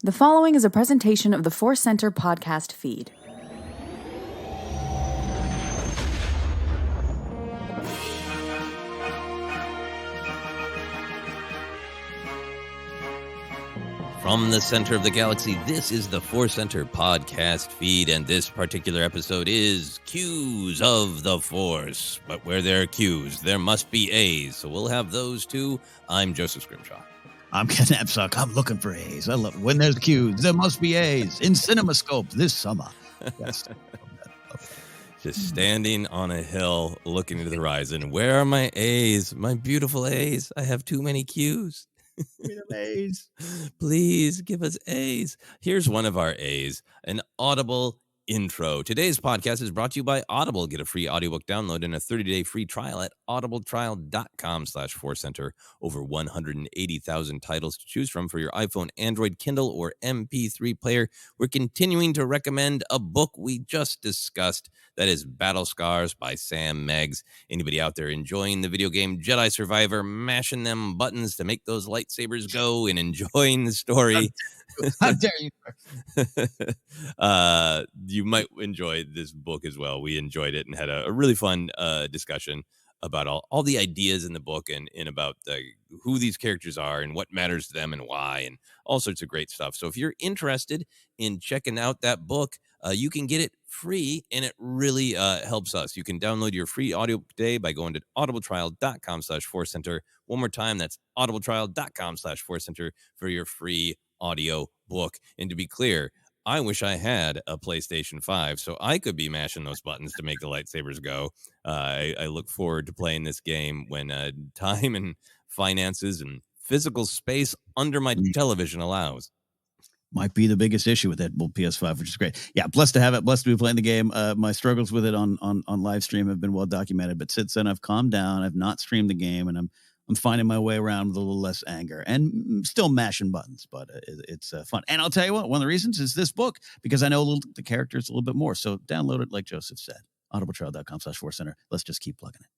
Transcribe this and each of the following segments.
The following is a presentation of the ForceCenter podcast feed. From the center of the galaxy, this is the ForceCenter podcast feed, and this particular episode is Q's of the Force. But where there are Q's, there must be A's, so we'll have those too. I'm Joseph Scrimshaw. I'm Ken Napzok. I'm looking for A's. I love it. When there's Q's, there must be A's in CinemaScope this summer. Yes. Just standing on a hill, looking into the horizon. Where are my A's? My beautiful A's. I have too many Q's. A's. Please give us A's. Here's one of our A's, an Audible intro. Today's podcast is brought to you by Audible. Get a free audiobook download and a 30-day free trial at audibletrial.com/ForceCenter. Over 180,000 titles to choose from for your iPhone, Android, Kindle, or MP3 player. We're continuing to recommend a book we just discussed. That is Battle Scars by Sam Meggs. Anybody out there enjoying the video game Jedi Survivor, mashing them buttons to make those lightsabers go and enjoying the story? How dare you? You might enjoy this book as well. We enjoyed it and had a really fun discussion about all the ideas in the book and about who these characters are and what matters to them and why and all sorts of great stuff. So if you're interested in checking out that book, you can get it free, and it really helps us. You can download your free audio today by going to audibletrial.com/ForceCenter. One more time, that's audibletrial.com/ForceCenter for your free audio book. And to be clear, I wish I had a PlayStation 5 so I could be mashing those buttons to make the lightsabers go. I look forward to playing this game when time and finances and physical space under my television allows. Might be the biggest issue with that PS5, which is great. Yeah, blessed to have it. Blessed to be playing the game. My struggles with it on live stream have been well documented, but since then I've calmed down. I've not streamed the game, and I'm finding my way around with a little less anger and still mashing buttons, but it's fun. And I'll tell you what, one of the reasons is this book, because I know the characters a little bit more. So download it, like Joseph said, audibletrial.com/ForceCenter. Let's just keep plugging it.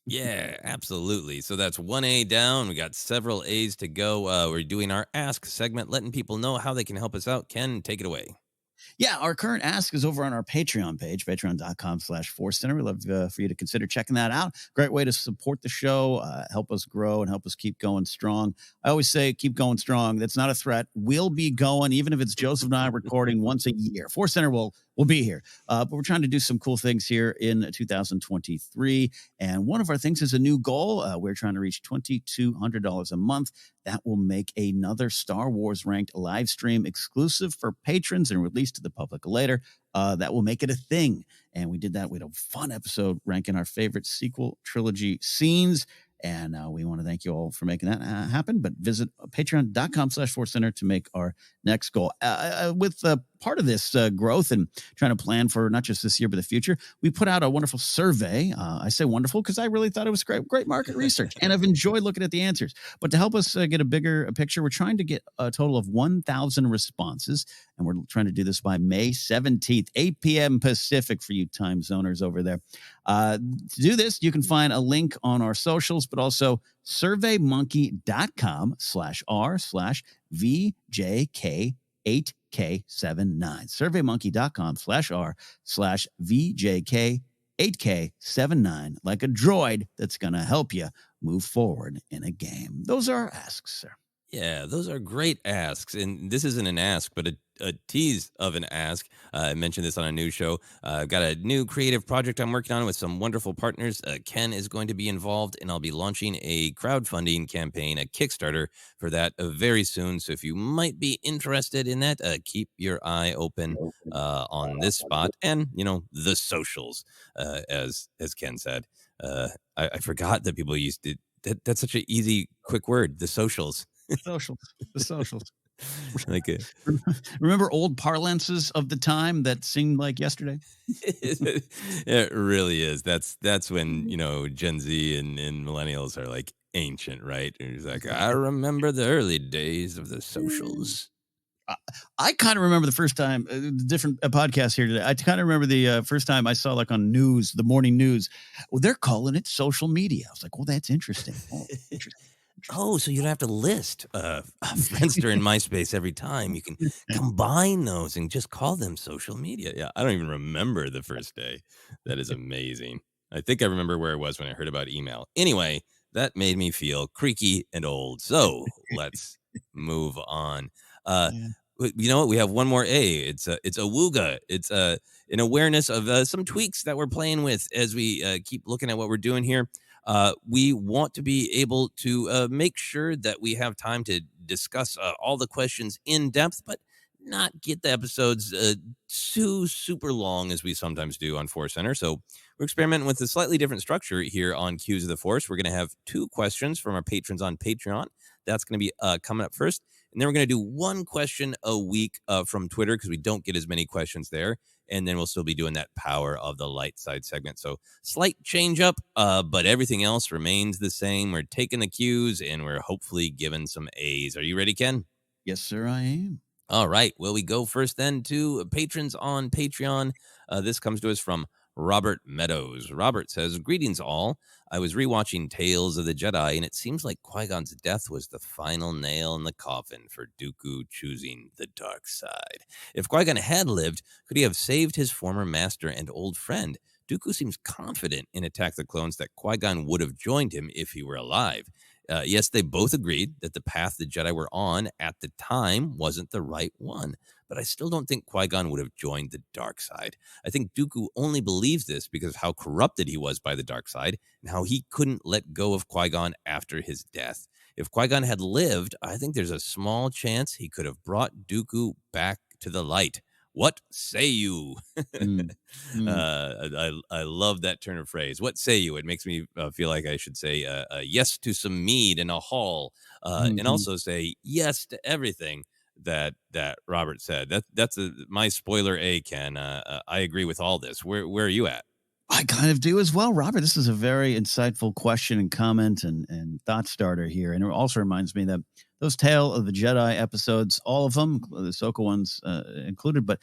Yeah, absolutely. So that's one A down. We got several A's to go. We're doing our Ask segment, letting people know how they can help us out. Ken, take it away. Yeah, our current ask is over on our Patreon page, patreon.com/ForceCenter. We'd love for you to consider checking that out. Great way to support the show, help us grow, and help us keep going strong. I always say keep going strong. That's not a threat. We'll be going, even if it's Joseph and I recording once a year. ForceCenter will be here. But we're trying to do some cool things here in 2023. And one of our things is a new goal. We're trying to reach $2,200 a month. That will make another Star Wars ranked live stream exclusive for patrons and released to the public later. That will make it a thing. And we did that. We had a fun episode ranking our favorite sequel trilogy scenes. And we want to thank you all for making that happen. But visit patreon.com/ForceCenter to make our next goal. With part of this growth and trying to plan for not just this year, but the future, we put out a wonderful survey. I say wonderful because I really thought it was great market research, and I've enjoyed looking at the answers. But to help us get a bigger picture, we're trying to get a total of 1,000 responses, and we're trying to do this by May 17th, 8 p.m. Pacific for you time zoners over there. To do this, you can find a link on our socials, but also surveymonkey.com/RSlashVJK8K79. surveymonkey.com/VJK8K79, like a droid that's going to help you move forward in a game. Those are our asks, sir. Yeah, those are great asks. And this isn't an ask, but a tease of an ask. I mentioned this on a news show. I've got a new creative project I'm working on with some wonderful partners. Ken is going to be involved, and I'll be launching a crowdfunding campaign, a Kickstarter for that very soon. So if you might be interested in that, keep your eye open on this spot and, the socials, as Ken said. I forgot that people used to. That's such an easy, quick word, the socials. The socials. Like Remember old parlances of the time that seemed like yesterday? It really is. That's when, Gen Z and millennials are like ancient, right? And it's like, I remember the early days of the socials. I kind of remember the first time, different podcast here today. I kind of remember the first time I saw, like, on news, the morning news, they're calling it social media. I was like, well, that's interesting. Oh, interesting. Oh, so you don't have to list Friendster and MySpace every time. You can combine those and just call them social media. Yeah, I don't even remember the first day. That is amazing. I think I remember where I was when I heard about email. Anyway, that made me feel creaky and old. So let's move on. Uh, Yeah. you know what? We have one more A. It's a wooga. It's an awareness of some tweaks that we're playing with as we keep looking at what we're doing here. We want to be able to make sure that we have time to discuss all the questions in depth, but not get the episodes too super long as we sometimes do on Force Center. So we're experimenting with a slightly different structure here on Cues of the Force. We're going to have 2 questions from our patrons on Patreon. That's going to be coming up first. And then we're going to do 1 question a week from Twitter because we don't get as many questions there. And then we'll still be doing that Power of the Light Side segment. So slight change up, but everything else remains the same. We're taking the cues and we're hopefully giving some A's. Are you ready, Ken? Yes, sir, I am. All right. Well, we go first then to patrons on Patreon. This comes to us from Robert Meadows. Robert says, "Greetings all. I was rewatching Tales of the Jedi, and it seems like Qui-Gon's death was the final nail in the coffin for Dooku choosing the dark side. If Qui-Gon had lived, could he have saved his former master and old friend? Dooku seems confident in Attack the Clones that Qui-Gon would have joined him if he were alive. Yes, they both agreed that the path the Jedi were on at the time wasn't the right one, but I still don't think Qui-Gon would have joined the dark side. I think Dooku only believes this because of how corrupted he was by the dark side and how he couldn't let go of Qui-Gon after his death. If Qui-Gon had lived, I think there's a small chance he could have brought Dooku back to the light. What say you?" Mm, mm, I love that turn of phrase. What say you? It makes me feel like I should say yes to some mead in a hall, and mhm. also say yes to everything that Robert said. That's my spoiler A, Ken. I agree with all this. Where are you at? I kind of do as well, Robert. This is a very insightful question and comment and thought starter here. And it also reminds me that those Tale of the Jedi episodes, all of them, the Ahsoka ones included, but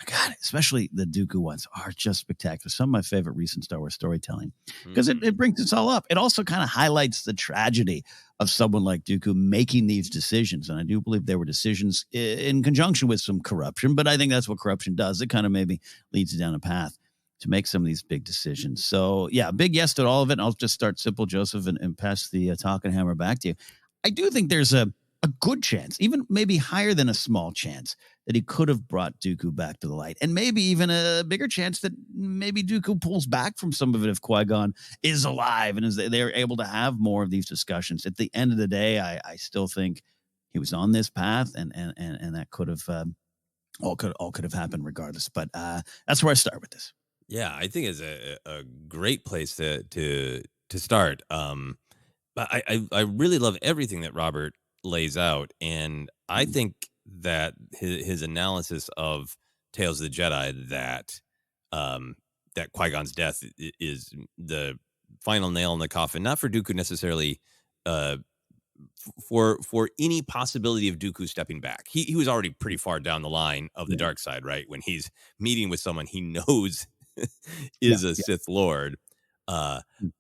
God, especially the Dooku ones are just spectacular. Some of my favorite recent Star Wars storytelling because it Mhm. brings this all up. It also kind of highlights the tragedy of someone like Dooku making these decisions. And I do believe there were decisions in conjunction with some corruption, but I think that's what corruption does. It kind of maybe leads you down a path to make some of these big decisions. So, yeah, big yes to all of it. And I'll just start simple, Joseph, and pass the talking hammer back to you. I do think there's a good chance, even maybe higher than a small chance, that he could have brought Dooku back to the light. And maybe even a bigger chance that maybe Dooku pulls back from some of it if Qui-Gon is alive and is they're able to have more of these discussions. At the end of the day, I still think he was on this path and that could have all could have happened regardless. But that's where I start with this. Yeah, I think it's a great place to start. But I really love everything that Robert lays out, and I Mm, think that his analysis of Tales of the Jedi um, that Qui-Gon's death is the final nail in the coffin, not for Dooku necessarily, uh, for any possibility of Dooku stepping back. He was already pretty far down the line of the yeah, dark side, right? When he's meeting with someone he knows yeah, is a yeah. Sith Lord. Uh, Mm,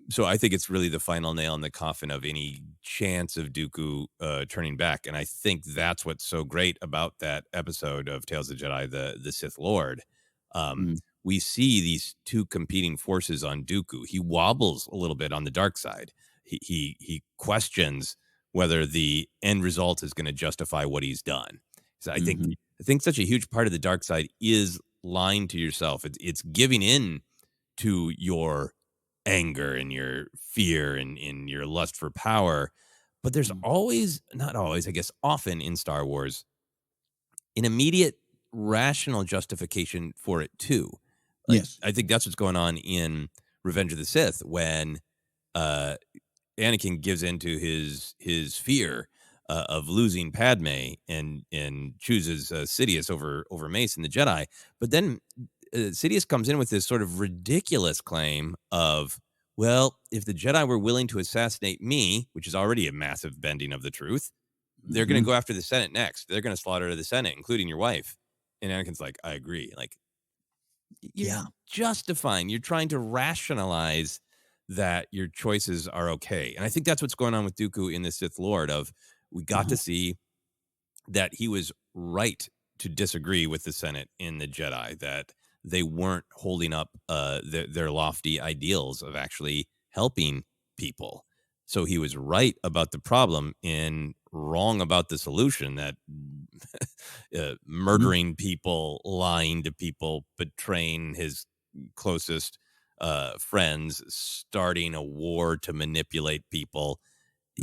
so I think it's really the final nail in the coffin of any chance of Dooku turning back, and I think that's what's so great about that episode of Tales of the Jedi, the Sith Lord. Um, mm, we see these 2 competing forces on Dooku. He wobbles a little bit on the dark side. He questions whether the end result is going to justify what he's done. So mhm, I think such a huge part of the dark side is lying to yourself. It's giving in to your anger and your fear and in your lust for power. But there's mm. always, not always, I guess, often in Star Wars, an immediate rational justification for it too. Like Yes. I think that's what's going on in Revenge of the Sith when uh Anakin gives into his fear of losing Padme and chooses Sidious over Mace and the Jedi. But then Sidious comes in with this sort of ridiculous claim of, well, if the Jedi were willing to assassinate me, which is already a massive bending of the truth, they're going to Mhm. go after the Senate next. They're going to slaughter the Senate, including your wife. And Anakin's like, I agree. Like, you're Yeah. justifying, you're trying to rationalize that your choices are okay. And I think that's what's going on with Dooku in the Sith Lord. Of we got to see that he was right to disagree with the Senate in the Jedi, that they weren't holding up their lofty ideals of actually helping people. So he was right about the problem and wrong about the solution, that murdering people, lying to people, betraying his closest friends, starting a war to manipulate people.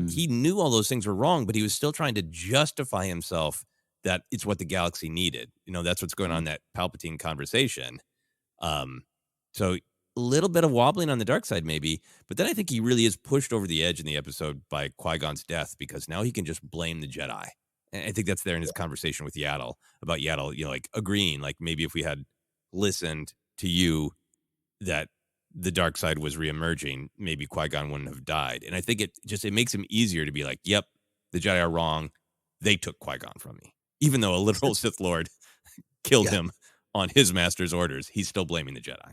He knew all those things were wrong, but he was still trying to justify himself that it's what the galaxy needed. That's what's going on in that Palpatine conversation. So a little bit of wobbling on the dark side, maybe, but then I think he really is pushed over the edge in the episode by Qui-Gon's death, because now he can just blame the Jedi. And I think that's there in his conversation with Yaddle, about Yaddle, like agreeing, like maybe if we had listened to you, that the dark side was reemerging, maybe Qui-Gon wouldn't have died. And I think it makes him easier to be like, yep, the Jedi are wrong. They took Qui-Gon from me. Even though a literal Sith Lord killed him on his master's orders, he's still blaming the Jedi.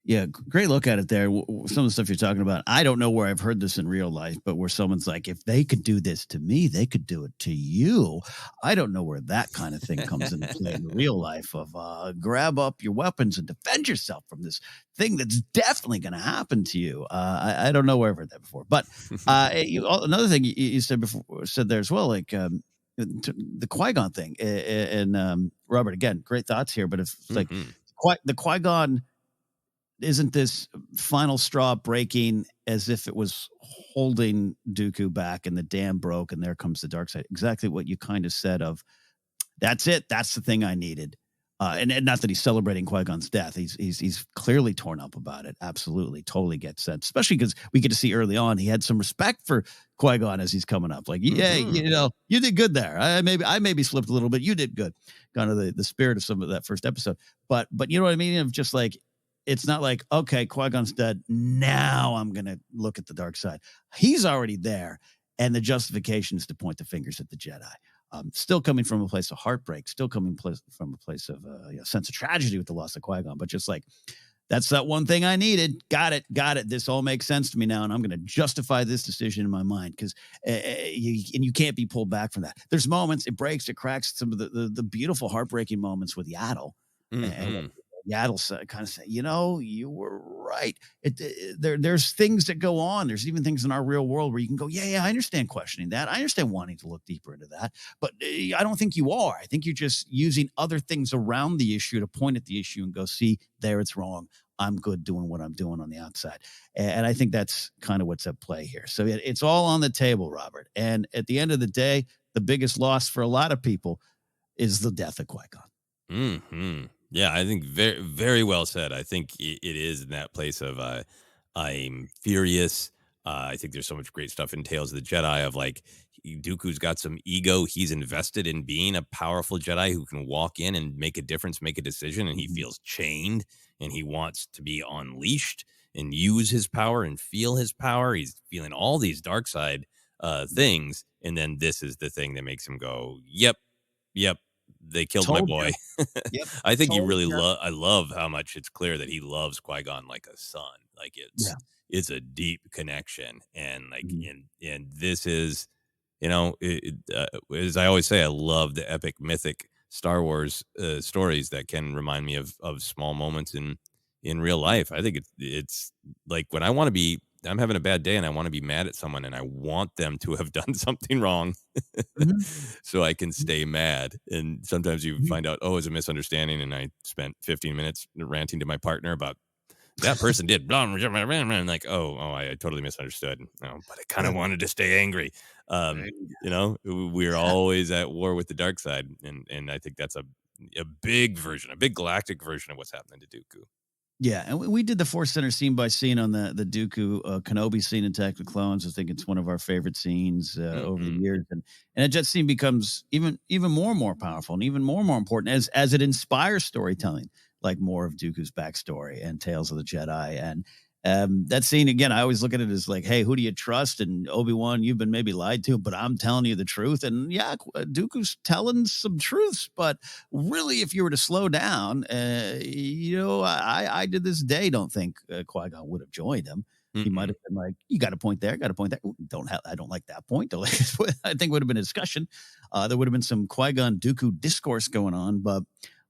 Yeah, great look at it there. Some of the stuff you're talking about, I don't know where I've heard this in real life, but where someone's like, if they could do this to me, they could do it to you. I don't know where that kind of thing comes into play in real life, of grab up your weapons and defend yourself from this thing that's definitely going to happen to you. I don't know where I've heard that before. But another thing you said there as well, like the Qui-Gon thing. And Robert, again, great thoughts here, but it's like the Qui-Gon isn't this final straw breaking as if it was holding Dooku back and the dam broke and there comes the dark side. Exactly what you kind of said of, that's it. That's the thing I needed. And not that he's celebrating Qui-Gon's death. He's clearly torn up about it. Absolutely. Totally gets that. Especially because we get to see early on, he had some respect for Qui-Gon as he's coming up. Like, yeah, you did good there. I maybe slipped a little bit. You did good. Kind of the spirit of some of that first episode. But you know what I mean? Of just like, it's not like, okay, Qui-Gon's dead. Now I'm going to look at the dark side. He's already there. And the justification is to point the fingers at the Jedi. Still coming from a place of heartbreak, still coming from a place of a sense of tragedy with the loss of Qui-Gon, but just like, that's that one thing I needed. Got it. This all makes sense to me now, and I'm going to justify this decision in my mind, because you can't be pulled back from that. There's moments, it breaks, it cracks, some of the beautiful, heartbreaking moments with Yaddle. And Yaddle kind of say, you were right. There's things that go on. There's even things in our real world where you can go, yeah, I understand questioning that. I understand wanting to look deeper into that. But I don't think you are. I think you're just using other things around the issue to point at the issue and go, see, there it's wrong. I'm good doing what I'm doing on the outside. And I think that's kind of what's at play here. So it's all on the table, Robert. And at the end of the day, the biggest loss for a lot of people is the death of Qui-Gon. Yeah, I think very, very well said. I think it is in that place of I'm furious. I think there's so much great stuff in Tales of the Jedi of like, Dooku's got some ego. He's invested in being a powerful Jedi who can walk in and make a difference, make a decision, and he feels chained and he wants to be unleashed and use his power and feel his power. He's feeling all these dark side things. And then this is the thing that makes him go, yep. They killed my boy. Yep. I think you really I love how much it's clear that he loves Qui-Gon like a son. Like it's a deep connection. And like, and this is, as I always say, I love the epic mythic Star Wars stories that can remind me of small moments in real life. I think it's like when I'm having a bad day and I want to be mad at someone and I want them to have done something wrong so I can stay mad. And sometimes you find out, it's a misunderstanding. And I spent 15 minutes ranting to my partner about that person did blah, blah, blah, blah, and like, I totally misunderstood. No, but I kind of wanted to stay angry. We're always at war with the dark side. And I think that's a big galactic version of what's happening to Dooku. Yeah, and we did the ForceCenter scene by scene on the Dooku Kenobi scene in Attack of the Clones. I think it's one of our favorite scenes over the years, and it just scene becomes even more and more powerful and even more and more important as it inspires storytelling, like more of Dooku's backstory and Tales of the Jedi. And that scene again, I always look at it as like, hey, who do you trust? And Obi-Wan, you've been maybe lied to, but I'm telling you the truth. And yeah, Dooku's telling some truths, but really, if you were to slow down, I did this day don't think Qui-Gon would have joined him. He might have been like, "You got a point there. Got a point there. Ooh, I don't like that point." I think would have been a discussion. There would have been some Qui-Gon Dooku discourse going on, but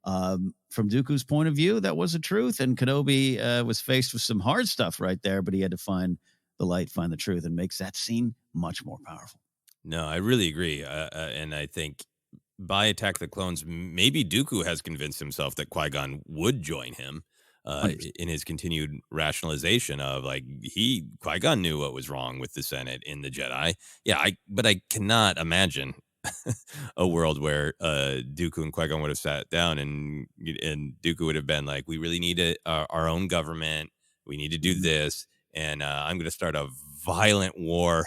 from Dooku's point of view, that was the truth. And Kenobi was faced with some hard stuff right there, but he had to find the light, find the truth, and makes that scene much more powerful. No, I really agree. And I think by Attack of the Clones, maybe Dooku has convinced himself that Qui-Gon would join him in his continued rationalization of like Qui-Gon knew what was wrong with the Senate in the Jedi. Yeah, but I cannot imagine a world where Dooku and Qui-Gon would have sat down and Dooku would have been like, we really need our own government. We need to do this. And I'm going to start a violent war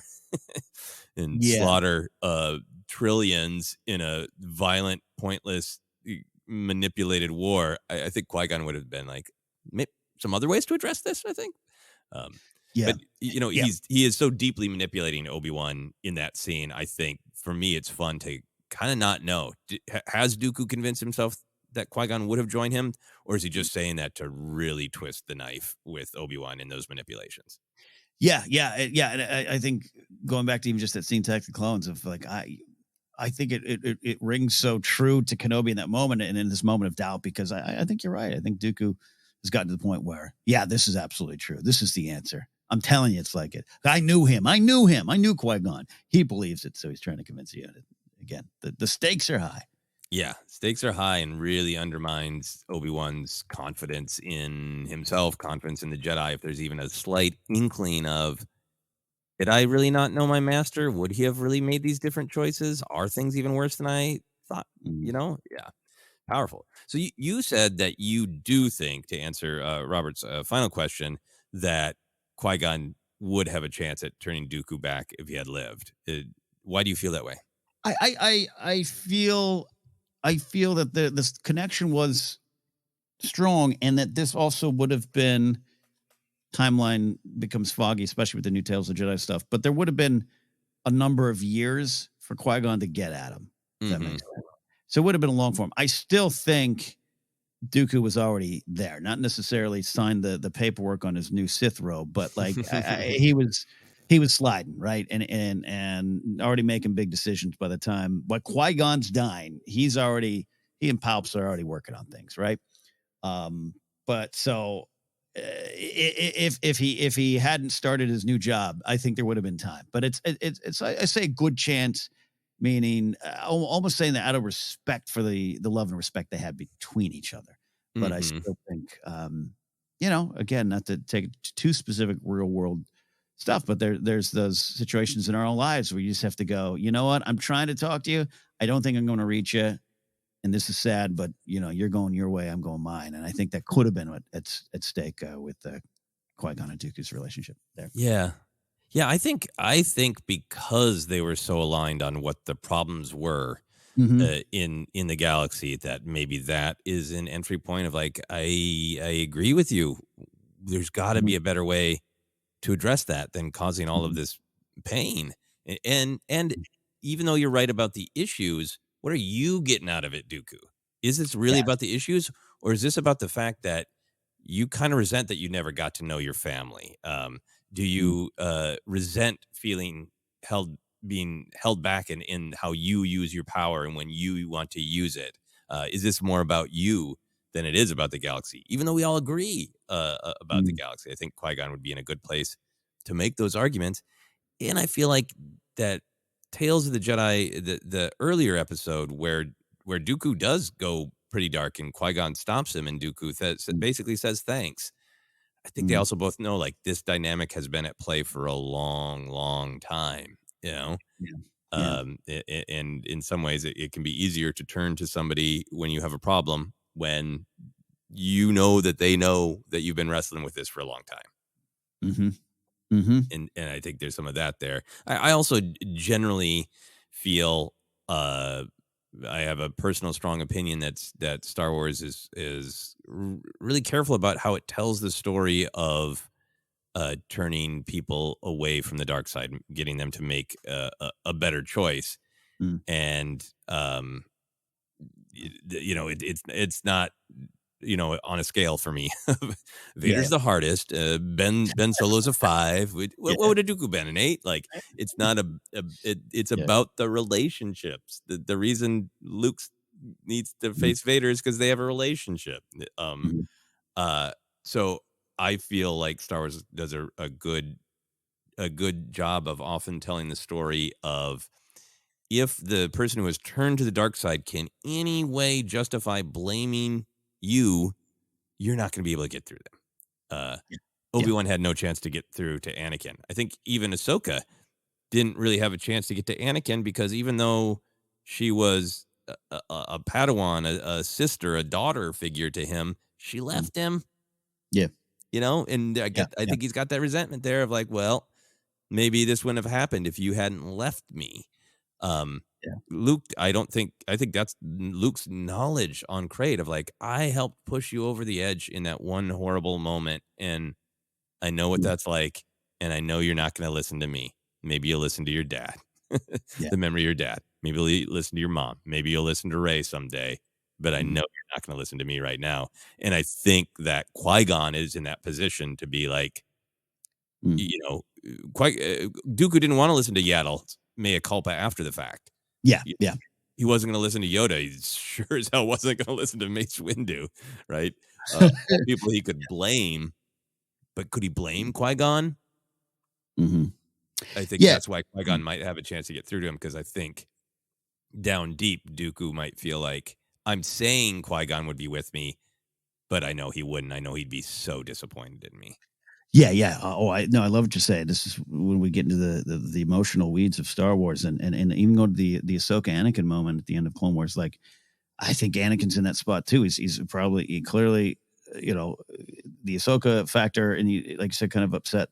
and slaughter trillions in a violent, pointless, manipulated war. I think Qui-Gon would have been like, some other ways to address this, I think. But he is so deeply manipulating Obi-Wan in that scene. I think for me, it's fun to kind of not know. Has Dooku convinced himself that Qui-Gon would have joined him, or is he just saying that to really twist the knife with Obi-Wan in those manipulations? Yeah. And I think going back to even just that scene, Attack of the Clones, of like, I think it rings so true to Kenobi in that moment and in this moment of doubt, because I think you're right. I think Dooku has gotten to the point where, this is absolutely true. This is the answer. I'm telling you, it's like it. I knew him. I knew Qui-Gon. He believes it, so he's trying to convince you. Again, the stakes are high. Yeah, stakes are high and really undermines Obi-Wan's confidence in himself, confidence in the Jedi. If there's even a slight inkling of, did I really not know my master? Would he have really made these different choices? Are things even worse than I thought? Yeah, powerful. So you said that you do think, to answer Robert's final question, that Qui-Gon would have a chance at turning Dooku back if he had lived. Why do you feel that way? I feel that this connection was strong, and that this also would have been, timeline becomes foggy, especially with the new Tales of the Jedi stuff, but there would have been a number of years for Qui-Gon to get at him. That makes sense. So it would have been a long form. I still think Dooku was already there, not necessarily signed the paperwork on his new Sith robe, but like he was sliding, right, and already making big decisions by the time. But Qui-Gon's dying. He and Palps are already working on things, right? But so if he hadn't started his new job, I think there would have been time. But it's I say a good chance, meaning almost saying that out of respect for the love and respect they had between each other. But I still think, again, not to take it too specific real world stuff, but there's those situations in our own lives where you just have to go, you know what? I'm trying to talk to you. I don't think I'm going to reach you. And this is sad, but you're going your way, I'm going mine. And I think that could have been at stake with Qui-Gon and Dooku's relationship there. Yeah. I think because they were so aligned on what the problems were in the galaxy, that maybe that is an entry point of like, I agree with you. There's got to be a better way to address that than causing all of this pain. And even though you're right about the issues, what are you getting out of it, Dooku? Is this really about the issues, or is this about the fact that you kind of resent that you never got to know your family? Do you resent being held back in how you use your power and when you want to use it? Is this more about you than it is about the galaxy? Even though we all agree about the galaxy, I think Qui-Gon would be in a good place to make those arguments. And I feel like that Tales of the Jedi, the earlier episode where Dooku does go pretty dark and Qui-Gon stops him, and Dooku basically says thanks. I think they also both know like this dynamic has been at play for a long, long time, and in some ways it can be easier to turn to somebody when you have a problem, when you know that they know that you've been wrestling with this for a long time. And I think there's some of that there. I also generally feel I have a personal strong opinion that Star Wars is really careful about how it tells the story of turning people away from the dark side, getting them to make a better choice. And it's on a scale for me. Yeah. Vader's the hardest. Ben Solo's a 5. What would a Dooku been, an 8? Like, it's not it's Yeah. about the relationships. The reason Luke needs to Mhm. face Vader is because they have a relationship. Mhm. So I feel like Star Wars does a good job of often telling the story of, if the person who has turned to the dark side can any way justify blaming you, you're not going to be able to get through them. Yeah. Obi-Wan had no chance to get through to Anakin. I think even Ahsoka didn't really have a chance to get to Anakin, because even though she was a Padawan, a sister, a daughter figure to him, she left him. Yeah. And I think he's got that resentment there of like, well, maybe this wouldn't have happened if you hadn't left me. Yeah. Luke, I think that's Luke's knowledge on Crate of like, I helped push you over the edge in that one horrible moment, and I know what that's like, and I know you're not going to listen to me. Maybe you'll listen to your dad, Yeah. the memory of your dad. Maybe you'll listen to your mom. Maybe you'll listen to Rey someday, but I know you're not going to listen to me right now. And I think that Qui-Gon is in that position to be like, Dooku didn't want to listen to Yaddle's mea culpa after the fact. Yeah. Yeah. He wasn't going to listen to Yoda. He sure as hell wasn't going to listen to Mace Windu, right? All people he could blame, but could he blame Qui-Gon? Mm-hmm. I think that's why Qui-Gon might have a chance to get through to him, because I think down deep, Dooku might feel like, I'm saying Qui-Gon would be with me, but I know he wouldn't. I know he'd be so disappointed in me. Yeah, yeah. I love what you say. This is when we get into the emotional weeds of Star Wars, and even go to the Ahsoka Anakin moment at the end of Clone Wars. Like, I think Anakin's in that spot too. He's clearly, the Ahsoka factor, and you, like you said, kind of upset.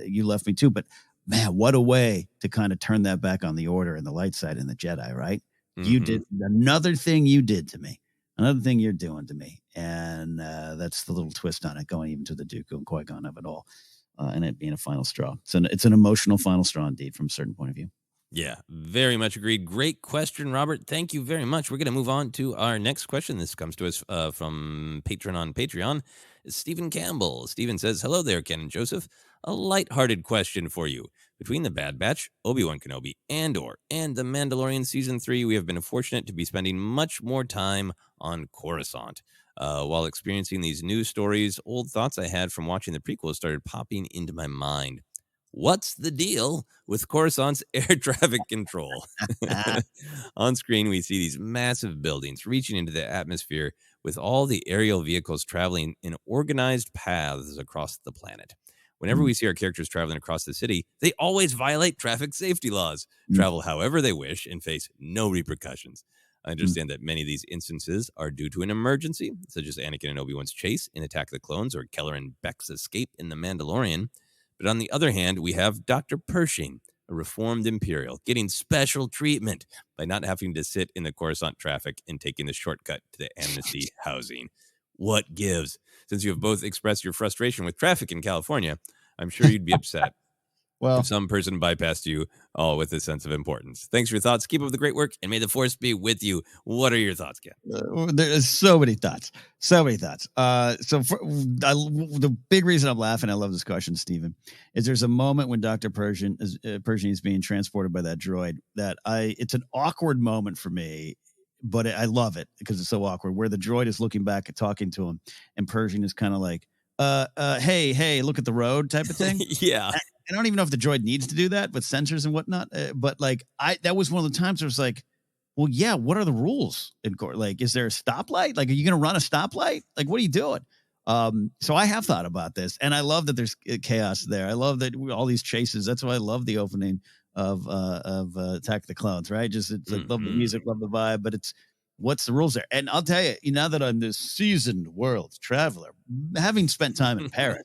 You left me too, but man, what a way to kind of turn that back on the Order and the light side and the Jedi, right? Mm-hmm. You did another thing you did to me. Another thing you're doing to me. And that's the little twist on it, going even to the Dooku and Qui-Gon of it all, and it being a final straw. It's an emotional final straw indeed, from a certain point of view. Yeah, very much agreed. Great question, Robert. Thank you very much. We're going to move on to our next question. This comes to us from Patron on Patreon. Stephen Campbell. Stephen says, hello there, Ken and Joseph. A lighthearted question for you. Between The Bad Batch, Obi-Wan Kenobi, Andor, and The Mandalorian Season 3, we have been fortunate to be spending much more time on Coruscant. While experiencing these new stories, old thoughts I had from watching the prequels started popping into my mind. What's the deal with Coruscant's air traffic control? On screen, we see these massive buildings reaching into the atmosphere, with all the aerial vehicles traveling in organized paths across the planet. Whenever we see our characters traveling across the city, they always violate traffic safety laws, travel however they wish, and face no repercussions. I understand that many of these instances are due to an emergency, such as Anakin and Obi-Wan's chase in Attack of the Clones, or Keller and Beck's escape in The Mandalorian. But on the other hand, we have Dr. Pershing, a reformed Imperial, getting special treatment by not having to sit in the Coruscant traffic and taking the shortcut to the Amnesty housing. What gives? Since you have both expressed your frustration with traffic in California, I'm sure you'd be upset if some person bypassed you, all with a sense of importance. Thanks for your thoughts. Keep up the great work, and may the Force be with you. What are your thoughts, Ken? There's so many thoughts. The big reason I'm laughing, I love this question, Stephen, is there's a moment when Dr. Pershing is being transported by that droid that it's an awkward moment for me, but I love it because it's so awkward, where the droid is looking back and talking to him, and Pershing is kind of like, hey, look at the road type of thing. Yeah. I don't even know if the droid needs to do that with sensors and whatnot. But like, that was one of the times where it was like, well, yeah, what are the rules in court? Like, is there a stoplight? Like, are you going to run a stoplight? Like, what are you doing? So I have thought about this, and I love that there's chaos there. I love that all these chases. That's why I love the opening of Attack of the Clones, right? Just it's like, love the music, love the vibe, but it's, what's the rules there? And I'll tell you, now that I'm this seasoned world traveler, having spent time in Paris,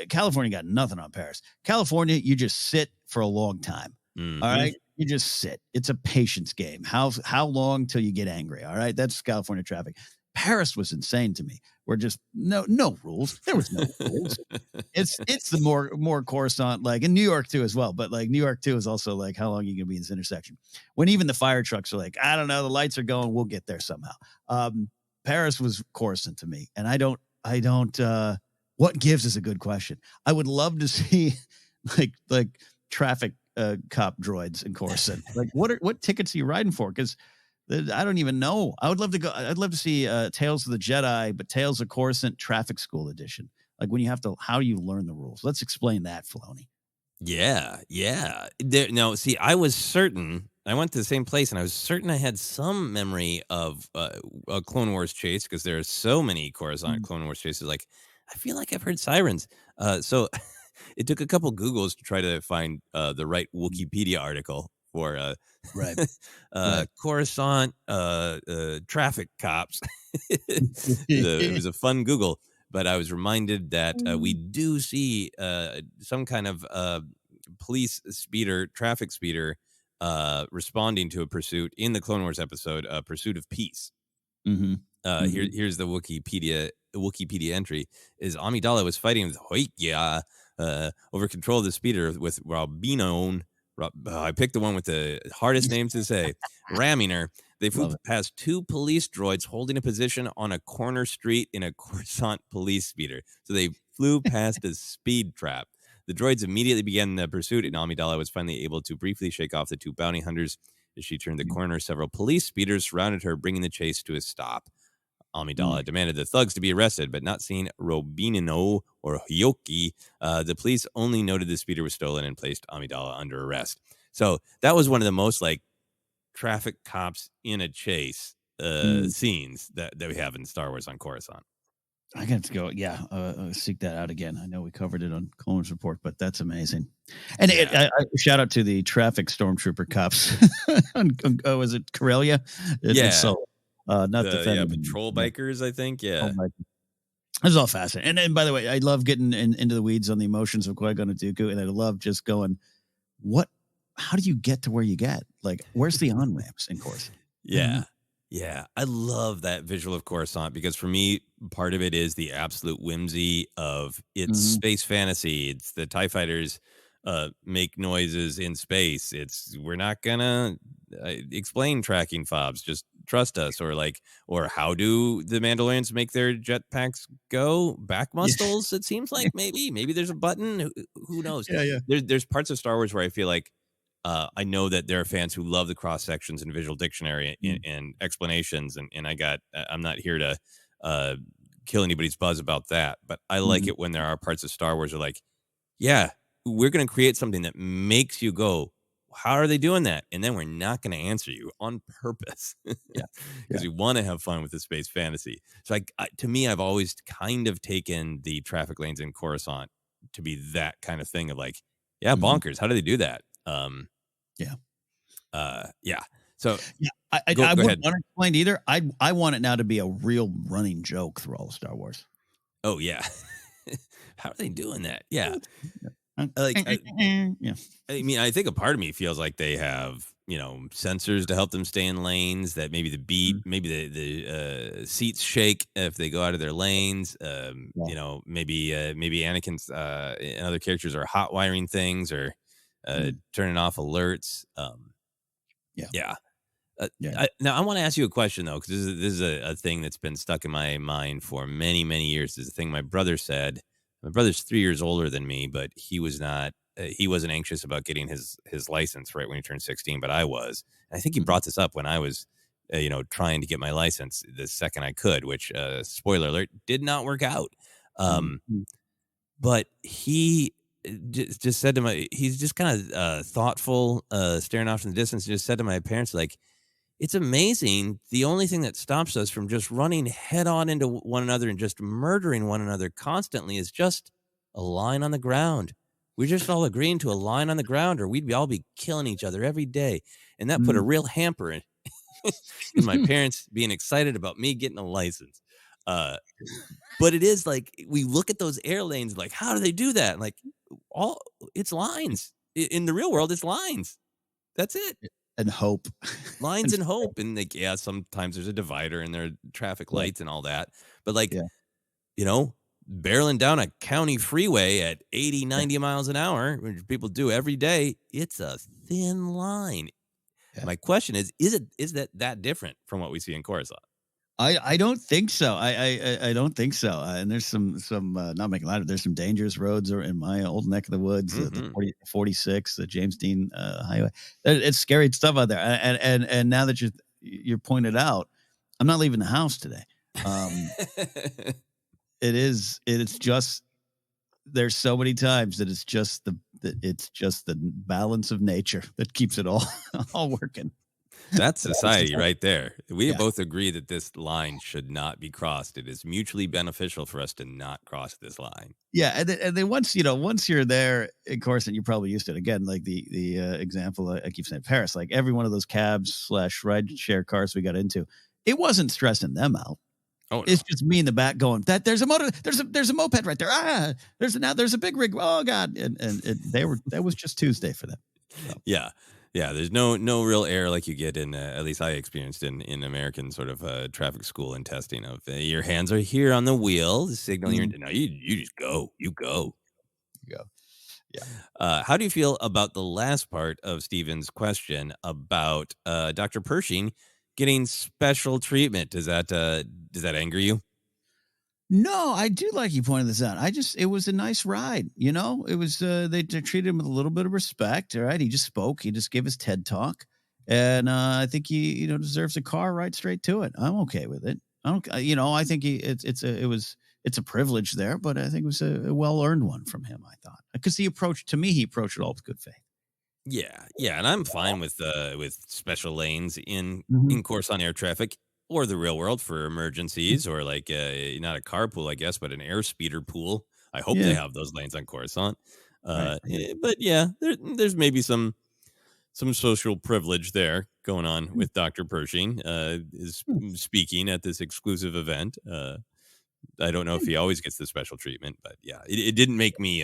California got nothing on Paris. California, you just sit for a long time. Mm-hmm. All right. You just sit. It's a patience game. How long till you get angry? All right. That's California traffic. Paris was insane to me. We're just no rules. There was no rules. It's the more Coruscant, like in New York too as well. But like New York too is also like, how long are you gonna be in this intersection? When even the fire trucks are like, I don't know, the lights are going, we'll get there somehow. Paris was Coruscant to me, and I don't. What gives is a good question. I would love to see like traffic cop droids in Coruscant. Like, what tickets are you riding for? Because I don't even know. I would love to go. I'd love to see Tales of the Jedi, but Tales of Coruscant Traffic School Edition. Like when you have to, how do you learn the rules? Let's explain that, Filoni. Yeah. No, see, I was certain. I went to the same place, and I was certain I had some memory of a Clone Wars chase because there are so many Coruscant Clone Wars chases. Like, I feel like I've heard sirens. So it took a couple Googles to try to find the right Wikipedia article for Right. Coruscant traffic cops. It was a fun Google, but I was reminded that we do see some kind of police speeder, traffic speeder, responding to a pursuit in the Clone Wars episode, Pursuit of Peace. Here's the Wikipedia entry: is Amidala was fighting with Hoikia over control of the speeder with Rabinon. I picked the one with the hardest name to say. Raminer. They flew past two police droids holding a position on a corner street in a Coruscant police speeder. So they flew past a speed trap. The droids immediately began the pursuit, and Amidala was finally able to briefly shake off the two bounty hunters. As she turned the corner, several police speeders surrounded her, bringing the chase to a stop. Amidala demanded the thugs to be arrested, but not seeing Robinino or Hyoki, the police only noted the speeder was stolen and placed Amidala under arrest. So that was one of the most like traffic cops in a chase scenes that we have in Star Wars on Coruscant. I got to go. Yeah, seek that out again. I know we covered it on Clone Wars Report, but that's amazing. And I shout out to the traffic stormtrooper cops. Was it Corellia? It's so not the patrol bikers, I think. Yeah. This is all fascinating. And then, by the way, I love getting into the weeds on the emotions of Qui-Gon and Dooku, and I love just going, how do you get to where you get? Like, where's the on-ramps in Coruscant? Yeah. I love that visual of Coruscant because for me, part of it is the absolute whimsy of it's space fantasy. It's the TIE fighters make noises in space. We're not gonna explain tracking fobs. Just trust us. Or how do the Mandalorians make their jetpacks go? Back muscles, it seems like maybe there's a button. Who knows? Yeah. There's parts of Star Wars where I feel like I know that there are fans who love the cross sections and visual dictionary and explanations, and I'm not here to kill anybody's buzz about that, but I like it when there are parts of Star Wars that are like, yeah, we're going to create something that makes you go, how are they doing that? And then we're not going to answer you on purpose because we want to have fun with the space fantasy. So to me, I've always kind of taken the traffic lanes in Coruscant to be that kind of thing of like, bonkers. How do they do that? So I wouldn't want to explain either. I want it now to be a real running joke through all of Star Wars. Oh yeah. How are they doing that? Yeah. I mean, I think a part of me feels like they have, sensors to help them stay in lanes, that maybe the beat, maybe the seats shake if they go out of their lanes. Maybe Anakin's and other characters are hot wiring things or turning off alerts. Now I want to ask you a question though, because this is a thing that's been stuck in my mind for many, many years. This is a thing my brother said. My brother's 3 years older than me, but he was not. He wasn't anxious about getting his license right when he turned 16, but I was. And I think he brought this up when I was, trying to get my license the second I could. Which, spoiler alert, did not work out. But he just said to he's just kind of thoughtful, staring off in the distance. Just said to my parents, like, it's amazing. The only thing that stops us from just running head on into one another and just murdering one another constantly is just a line on the ground. We're just all agreeing to a line on the ground, or we'd all be killing each other every day. And that put a real hamper in my parents being excited about me getting a license. But it is like, we look at those air lanes, like, how do they do that? Like, it's lines. In the real world, it's lines. That's it. And hope. Lines and hope. And like, sometimes there's a divider and there are traffic lights and all that. But barreling down a county freeway at 80, 90 miles an hour, which people do every day, it's a thin line. Yeah. My question is that different from what we see in Coruscant? I don't think so. I don't think so. And there's some not making light of. There's some dangerous roads in my old neck of the woods. The 46, the James Dean Highway. It's scary stuff out there. And now that you're pointed out, I'm not leaving the house today. It's just there's so many times that it's just the balance of nature that keeps it all working. That's society right there. We both agree that this line should not be crossed. It is mutually beneficial for us to not cross this line. Yeah, and then once you're there, of course, and you're probably used to it. Again, like the example I keep saying, Paris, like every one of those cabs / ride share cars we got into, it wasn't stressing them out. Oh, no. It's just me in the back going, that there's a moped right there. There's a big rig. Oh God. And that was just Tuesday for them. So. Yeah. There's no real air like you get in, at least I experienced in American sort of traffic school and testing of your hands are here on the wheel, the signal you just go, you go. Yeah. How do you feel about the last part of Steven's question about Dr. Pershing getting special treatment? Does that anger you? No, I do like you pointed this out. It was a nice ride. It was, they treated him with a little bit of respect. All right. He just spoke. He just gave his TED talk. And I think he, deserves a car right straight to it. I'm okay with it. I think it's a privilege there, but I think it was a well-earned one from him, I thought. Because he approached it all with good faith. Yeah. And I'm fine with special lanes in Coruscant air traffic. Or the real world for emergencies, or like not a carpool, I guess, but an airspeeder pool. I hope they have those lanes on Coruscant. Right. But yeah, there's maybe some social privilege there going on with Dr. Pershing is speaking at this exclusive event. I don't know if he always gets the special treatment, but yeah, it didn't make me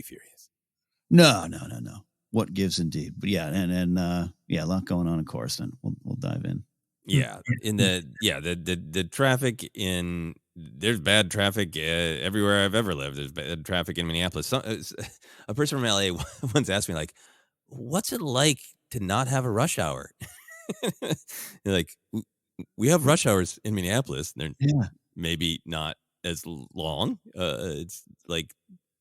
furious. No. What gives indeed, but yeah, and a lot going on in Coruscant. We'll dive in. Yeah, in the traffic there's bad traffic everywhere I've ever lived. There's bad traffic in Minneapolis. A person from LA once asked me, like, what's it like to not have a rush hour? Like, we have rush hours in Minneapolis. They're maybe not as long. It's like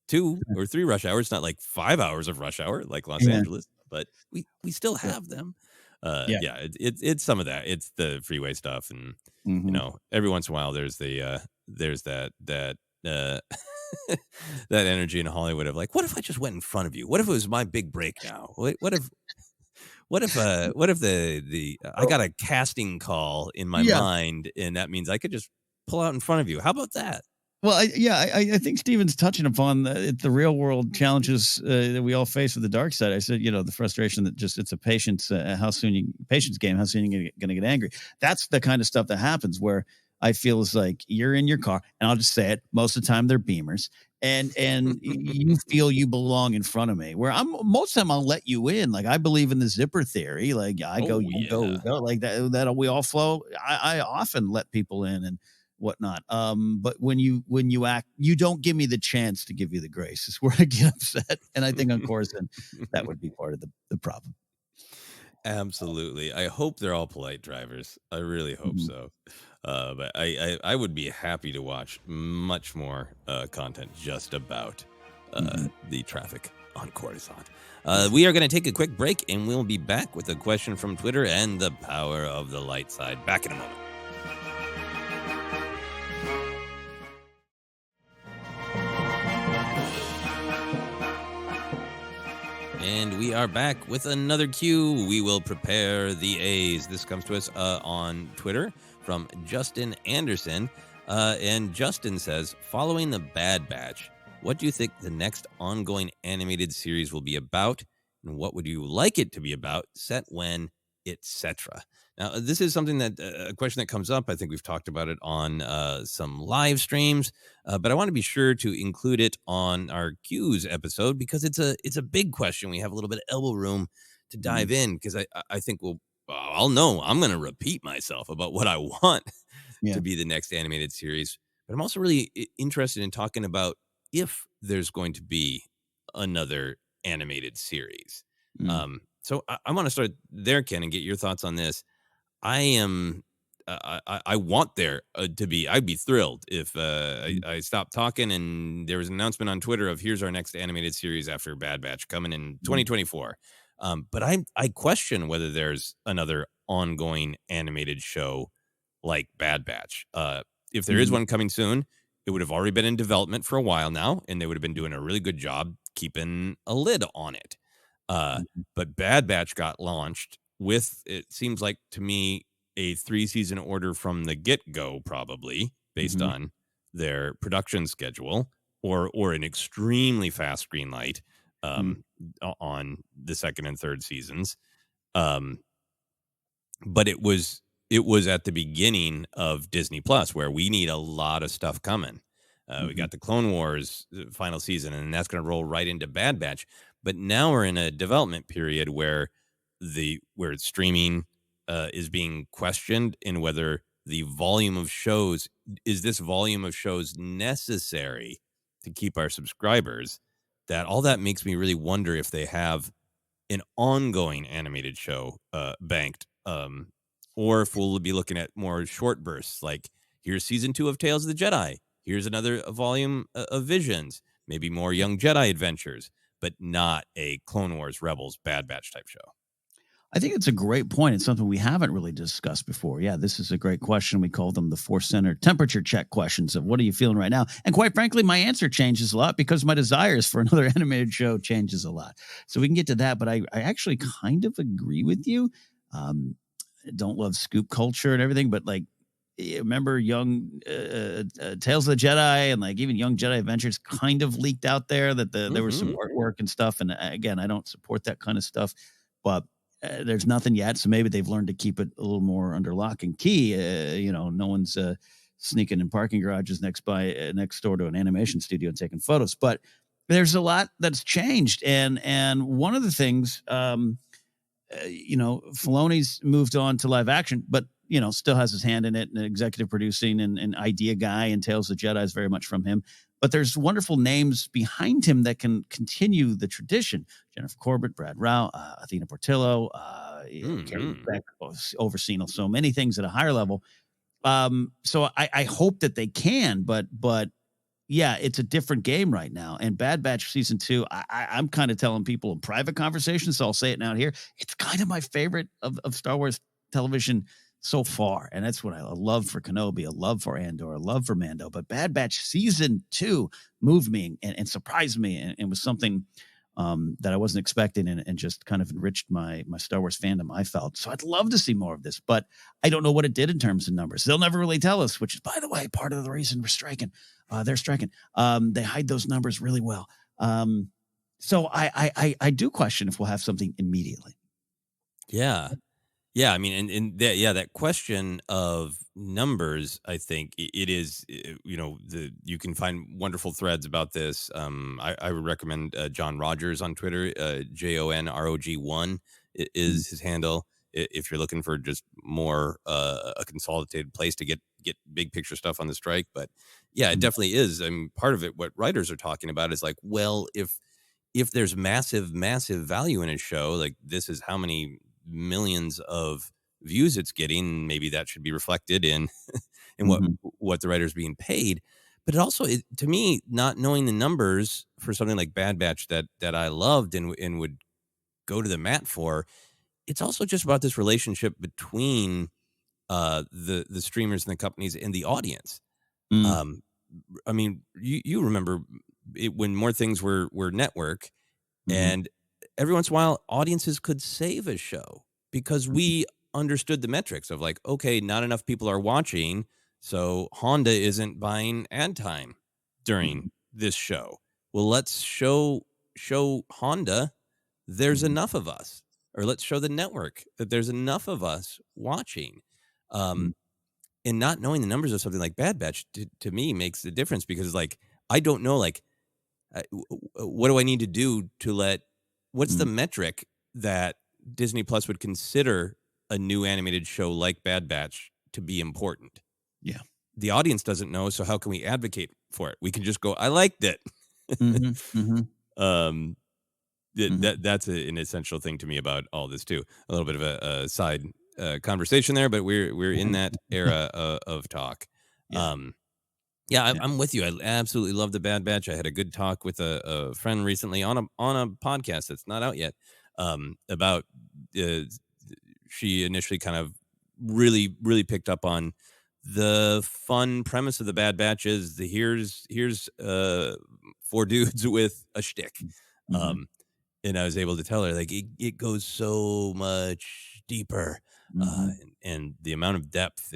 2 or 3 rush hours, not like 5 hours of rush hour like Los Angeles, but we still have them. It's some of that. It's the freeway stuff, and every once in a while there's that that energy in Hollywood of like, what if I just went in front of you? What if it was my big break now? What if the I got a casting call in my mind, and that means I could just pull out in front of you? How about that? Well, I think Steven's touching upon the real world challenges that we all face with the dark side. I said, the frustration that just it's a patience game. How soon you're going to get angry? That's the kind of stuff that happens where I feel is like you're in your car, and I'll just say it. Most of the time they're Beamers, and you feel you belong in front of me. Where most of the time I'll let you in. Like I believe in the zipper theory. Like I go, you go, we go. Like that we all flow. I often let people in and whatnot. But when you act, you don't give me the chance to give you the grace. It's where I get upset. And I think on Coruscant, that would be part of the problem. Absolutely. I hope they're all polite drivers. I really hope so. But I would be happy to watch much more content just about the traffic on Coruscant. We are going to take a quick break, and we'll be back with a question from Twitter and the power of the light side. Back in a moment. And we are back with another cue. We will prepare the A's. This comes to us on Twitter from Justin Anderson. And Justin says, following the Bad Batch, what do you think the next ongoing animated series will be about? And what would you like it to be about? Set when, etc. Now, this is something that a question that comes up. I think we've talked about it on some live streams, but I want to be sure to include it on our Q's episode because it's a big question. We have a little bit of elbow room to dive in because I think I'll know I'm going to repeat myself about what I want to be the next animated series. But I'm also really interested in talking about if there's going to be another animated series. So I want to start there, Ken, and get your thoughts on this. I am I want there to be. I'd be thrilled if I stopped talking and there was an announcement on Twitter of here's our next animated series after Bad Batch coming in 2024. But I question whether there's another ongoing animated show like Bad Batch. If there is one coming soon, it would have already been in development for a while now, and they would have been doing a really good job keeping a lid on it. But Bad Batch got launched with, it seems like to me, a 3-season order from the get-go, probably based on their production schedule, or an extremely fast green light on the second and third seasons. But it was at the beginning of Disney Plus, where we need a lot of stuff coming. We got the Clone Wars final season, and that's going to roll right into Bad Batch. But now we're in a development period where it's streaming is being questioned, in whether the volume of shows is this volume of shows necessary to keep our subscribers. All that makes me really wonder if they have an ongoing animated show banked, or if we'll be looking at more short bursts, like here's season 2 of Tales of the Jedi, here's another volume of Visions, maybe more Young Jedi adventures, but not a Clone Wars Rebels Bad Batch type show. I think it's a great point. It's something we haven't really discussed before. Yeah, this is a great question. We call them the ForceCenter temperature check questions of what are you feeling right now? And quite frankly, my answer changes a lot because my desires for another animated show changes a lot. So we can get to that, but I actually kind of agree with you. Don't love scoop culture and everything, but like, remember young Tales of the Jedi and like even Young Jedi Adventures kind of leaked out there that there was some artwork and stuff. And again, I don't support that kind of stuff, but there's nothing yet. So maybe they've learned to keep it a little more under lock and key. No one's sneaking in parking garages next door to an animation studio and taking photos, but there's a lot that's changed. And one of the things, Filoni's moved on to live action, but still has his hand in it, and executive producing and idea guy, and Tales of the Jedi is very much from him. But there's wonderful names behind him that can continue the tradition. Jennifer Corbett, Brad Rao, Athena Portillo, Karen Beck, overseeing so many things at a higher level. So I hope that they can, but yeah, it's a different game right now. And Bad Batch season 2, I'm kind of telling people in private conversations, so I'll say it now here. It's kind of my favorite of Star Wars television so far. And that's what I love for Kenobi, a love for Andor, a love for Mando. But Bad Batch season 2 moved me and surprised me and was something that I wasn't expecting and just kind of enriched my Star Wars fandom, I felt. So I'd love to see more of this, but I don't know what it did in terms of numbers. They'll never really tell us, which is, by the way, part of the reason we're striking. They're striking. They hide those numbers really well. So I do question if we'll have something immediately. Yeah. Yeah, I mean, and that question of numbers, I think it is, you can find wonderful threads about this. I would recommend John Rogers on Twitter, JONROG1 is his handle. If you're looking for just more a consolidated place to get big picture stuff on the strike. But yeah, it definitely is. I mean, part of it, what writers are talking about is like, well, if there's massive value in a show, like this is how many millions of views it's getting, maybe that should be reflected in what the writer's being paid. But it also, to me, not knowing the numbers for something like Bad Batch that I loved and would go to the mat for, it's also just about this relationship between the streamers and the companies and the audience. I mean, you remember it when more things were network, and every once in a while, audiences could save a show because we understood the metrics of like, okay, not enough people are watching, so Honda isn't buying ad time during this show. Well, let's show Honda there's enough of us, or let's show the network that there's enough of us watching. And not knowing the numbers of something like Bad Batch to me makes the difference, because like, I don't know, like, what do I need to do to what's the metric that Disney Plus would consider a new animated show like Bad Batch to be important? Yeah. The audience doesn't know, so how can we advocate for it? We can just go, I liked it. That's an essential thing to me about all this too. A little bit of a side conversation there, but we're in that era of talk. Yeah. I'm with you. I absolutely love the Bad Batch. I had a good talk with a friend recently on a podcast that's not out yet, about she initially kind of really picked up on the fun premise of the Bad Batch is here's 4 dudes with a shtick. Mhm. And I was able to tell her, like, it goes so much deeper, Mhm. and the amount of depth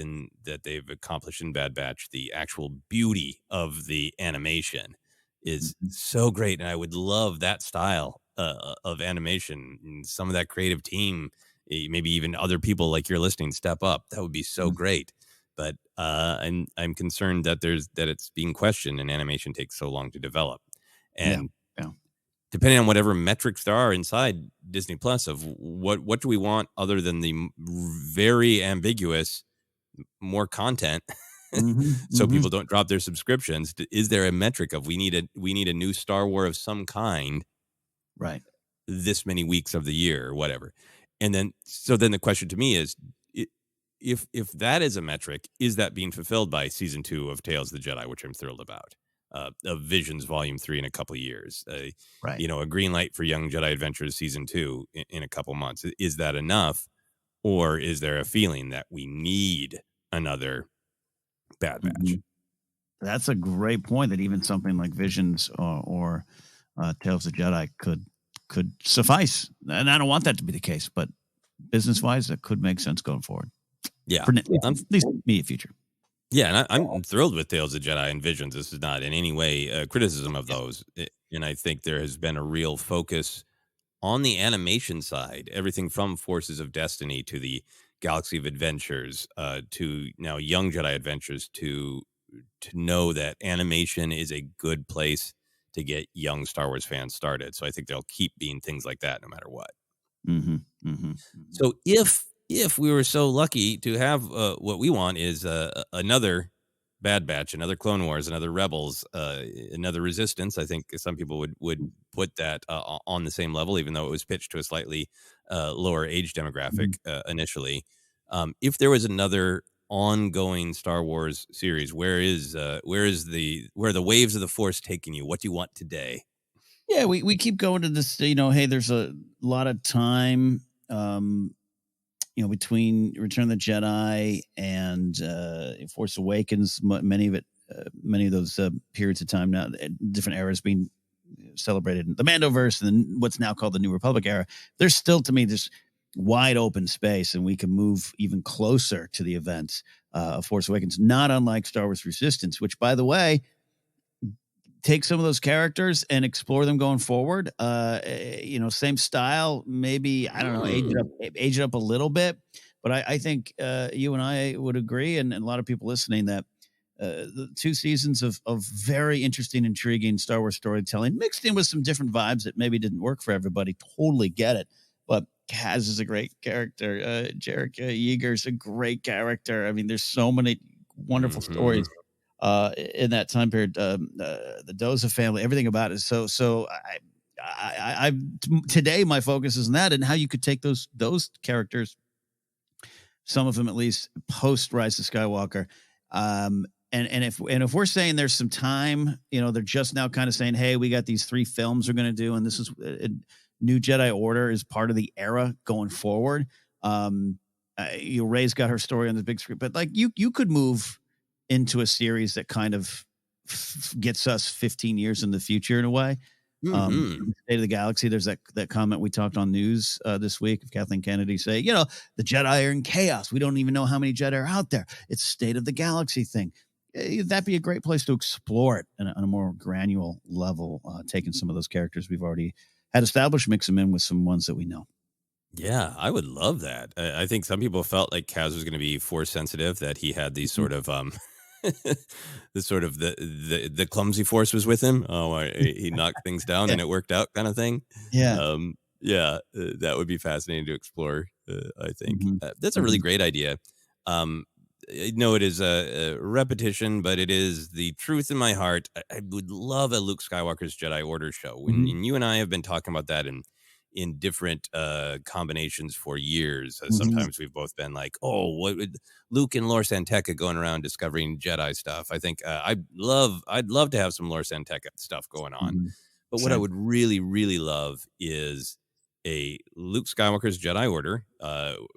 that they've accomplished in Bad Batch, the actual beauty of the animation is Mhm. so great, and I would love that style of animation, and some of that creative team, maybe even other people like you're listening step up. That would be so Mhm. great. But I'm concerned that it's being questioned, and animation takes so long to develop, Yeah. and Yeah. depending on whatever metrics there are inside Disney Plus of what do we want other than the very ambiguous more content, Mhm. so Mhm. people don't drop their subscriptions. Is there a metric of we need a new Star Wars of some kind Right. this many weeks of the year or whatever? And then the question to me is, i- if that is a metric, is that being fulfilled by season 2 of Tales of the Jedi, which I'm thrilled about, of Visions Volume 3 in a couple of years, Right. a green light for Young Jedi Adventures season 2 in a couple months? Is that enough, or is there a feeling that we need another Bad Batch? Mhm. That's a great point that even something like Visions or Tales of the Jedi could suffice. And I don't want that to be the case, but business-wise, that could make sense going forward Yeah, for at I'm least immediate future. Yeah, and I'm thrilled with Tales of Jedi and Visions. This is not in any way a criticism of Yeah. those, and I think there has been a real focus on the animation side, everything from Forces of Destiny to the Galaxy of Adventures, to now Young Jedi Adventures, to know that animation is a good place to get young Star Wars fans started. So I think there'll keep being things like that no matter what. Mhm. Mhm. Mhm. So if we were so lucky to have what we want is another Bad Batch, another Clone Wars, another Rebels, another Resistance, I think some people would put that on the same level, even though it was pitched to a slightly lower age demographic Mhm. initially. If there was another ongoing Star Wars series, where are the waves of the Force taking you? What do you want today? Yeah, we keep going to this, hey, there's a lot of time, um, between Return of the Jedi and Force Awakens. Many of those periods of time now, different eras being celebrated in the Mandoverse and then what's now called the New Republic era. There's still, to me, this wide open space, and we can move even closer to the events of Force Awakens, not unlike Star Wars Resistance, which, by the way, take some of those characters and explore them going forward. Same style, maybe, I don't know, age it up a little bit. But I think you and I would agree, and a lot of people listening, that the 2 seasons of very interesting, intriguing Star Wars storytelling mixed in with some different vibes that maybe didn't work for everybody. Totally get it. But Kaz is a great character. Jarek Yeager's a great character. I mean, there's so many wonderful Mhm. stories in that time period. The Doza family, everything about it. So today my focus is on that and how you could take those characters, some of them at least post Rise of Skywalker. And if we're saying there's some time, they're just now kind of saying, hey, we got these 3 films we're going to do, and this is New Jedi Order is part of the era going forward. Ray's got her story on the big screen, but like you could move into a series that kind of gets us 15 years in the future in a way. Mhm. State of the Galaxy, there's that comment we talked on news this week of Kathleen Kennedy say, the Jedi are in chaos. We don't even know how many Jedi are out there. It's State of the Galaxy thing. That'd be a great place to explore it on a more granular level, taking some of those characters we've already had established, mix them in with some ones that we know. Yeah, I would love that. I think some people felt like Kaz was going to be force sensitive, that he had these Mhm. sort of the sort of the clumsy force was with him. Oh, he knocked things down Yeah. and it worked out, kind of thing. Yeah. Yeah, that would be fascinating to explore. I think Mhm. that's a really Mhm. great idea. I know it is a repetition, but it is the truth in my heart. I would love a Luke Skywalker's Jedi Order show. Mhm. And you and I have been talking about that in different combinations for years. Sometimes we've both been like, oh, what would Luke and Lor Santeca going around discovering Jedi stuff. I think I'd love to have some Lor Santeca stuff going on. But what I would really, really love is a Luke Skywalker's Jedi Order.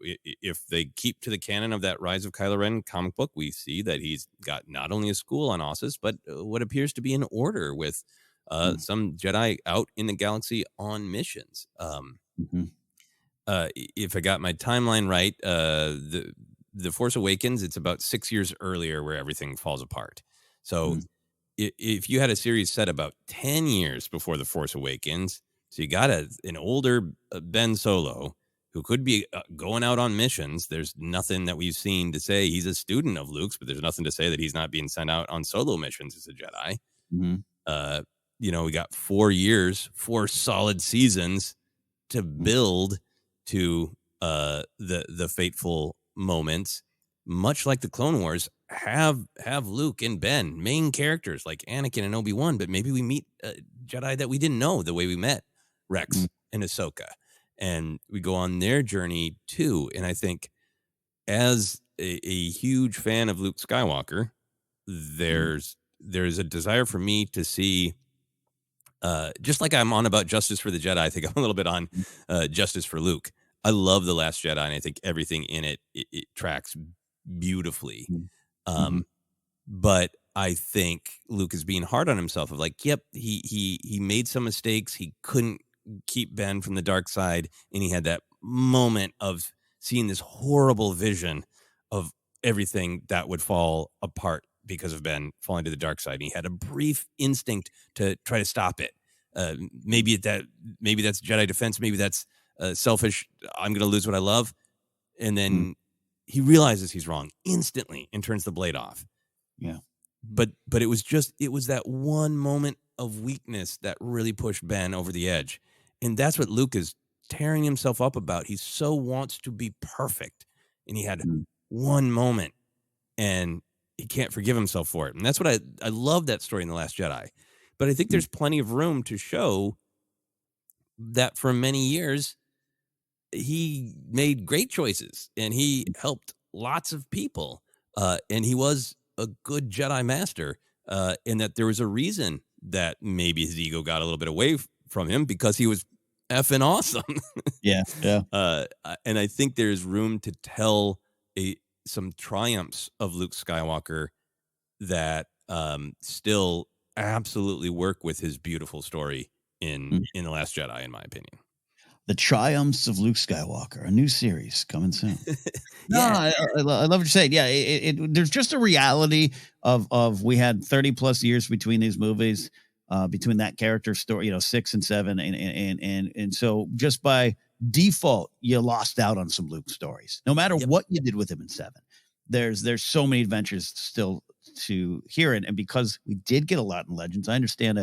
If they keep to the canon of that Rise of Kylo Ren comic book, we see that he's got not only a school on Ossus, but what appears to be an order with some Jedi out in the galaxy on missions. If I got my timeline right, the Force Awakens, it's about 6 years earlier where everything falls apart. So if you had a series set about 10 years before The Force Awakens, so you got an older Ben Solo who could be going out on missions. There's nothing that we've seen to say he's a student of Luke's, but there's nothing to say that he's not being sent out on solo missions as a Jedi. We got 4 years, 4 solid seasons to build to the fateful moments, much like the Clone Wars. Have Luke and Ben main characters like Anakin and Obi-Wan, but maybe we meet Jedi that we didn't know the way we met Rex and Ahsoka, and we go on their journey too. And I think as a huge fan of Luke Skywalker, there's a desire for me to see, just like I'm on about Justice for the Jedi, I think I'm a little bit on Justice for Luke. I love The Last Jedi, and I think everything in it tracks beautifully. But I think Luke is being hard on himself of like, yep, he made some mistakes. He couldn't keep Ben from the dark side, and he had that moment of seeing this horrible vision of everything that would fall apart because of Ben falling to the dark side. And he had a brief instinct to try to stop it. Maybe that's Jedi defense. Maybe that's selfish. I'm going to lose what I love. And then he realizes he's wrong instantly and turns the blade off. Yeah. But it was that one moment of weakness that really pushed Ben over the edge. And that's what Luke is tearing himself up about. He so wants to be perfect. And he had one moment and he can't forgive himself for it. And that's what I love that story in The Last Jedi. But I think there's plenty of room to show that for many years, he made great choices and he helped lots of people. And he was a good Jedi master. And that there was a reason that maybe his ego got a little bit away from him because he was effing awesome. Yeah. And I think there's room to tell some triumphs of Luke Skywalker that still absolutely work with his beautiful story in The Last Jedi, in my opinion. The Triumphs of Luke Skywalker, a new series coming soon. Yeah. I love what you're saying. Yeah, there's just a reality of we had 30 plus years between these movies, between that character story, 6 and 7, and so just by default, you lost out on some Luke stories. No matter what you did with him in 7, there's so many adventures still to hear, and because we did get a lot in Legends, I understand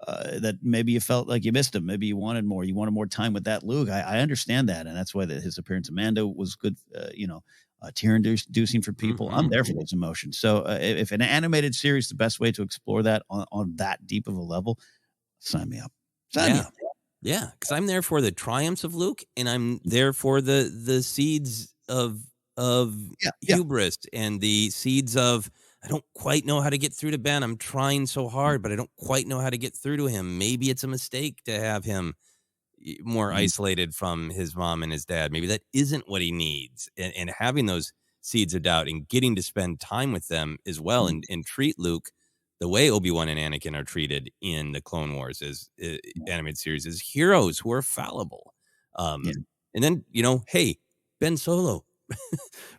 that maybe you felt like you missed him. Maybe you wanted more time with that Luke. I understand that. And that's why his appearance in Mando was good, tear-inducing for people. I'm there for those emotions. So if an animated series is the best way to explore that on that deep of a level, sign me up. Sign me up. Yeah, because I'm there for the triumphs of Luke, and I'm there for the seeds of hubris and the seeds of, I don't quite know how to get through to Ben. I'm trying so hard, but I don't quite know how to get through to him. Maybe it's a mistake to have him more isolated from his mom and his dad. Maybe that isn't what he needs. And having those seeds of doubt and getting to spend time with them as well and treat Luke the way Obi-Wan and Anakin are treated in the Clone Wars as animated series as heroes who are fallible. And then, hey, Ben Solo,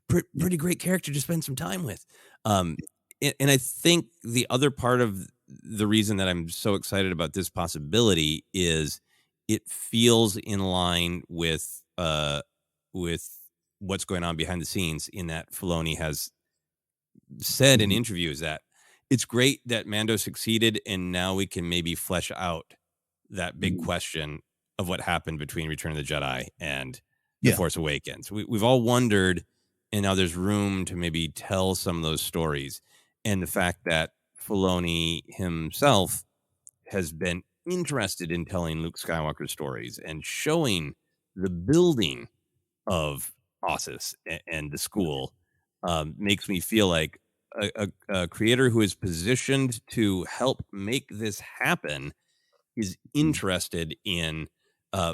pretty great character to spend some time with. And I think the other part of the reason that I'm so excited about this possibility is it feels in line with what's going on behind the scenes, in that Filoni has said in interviews that it's great that Mando succeeded, and now we can maybe flesh out that big question of what happened between Return of the Jedi and The Force Awakens. We've all wondered, and now there's room to maybe tell some of those stories. And the fact that Filoni himself has been interested in telling Luke Skywalker stories and showing the building of Ossus and the school makes me feel like a creator who is positioned to help make this happen is interested in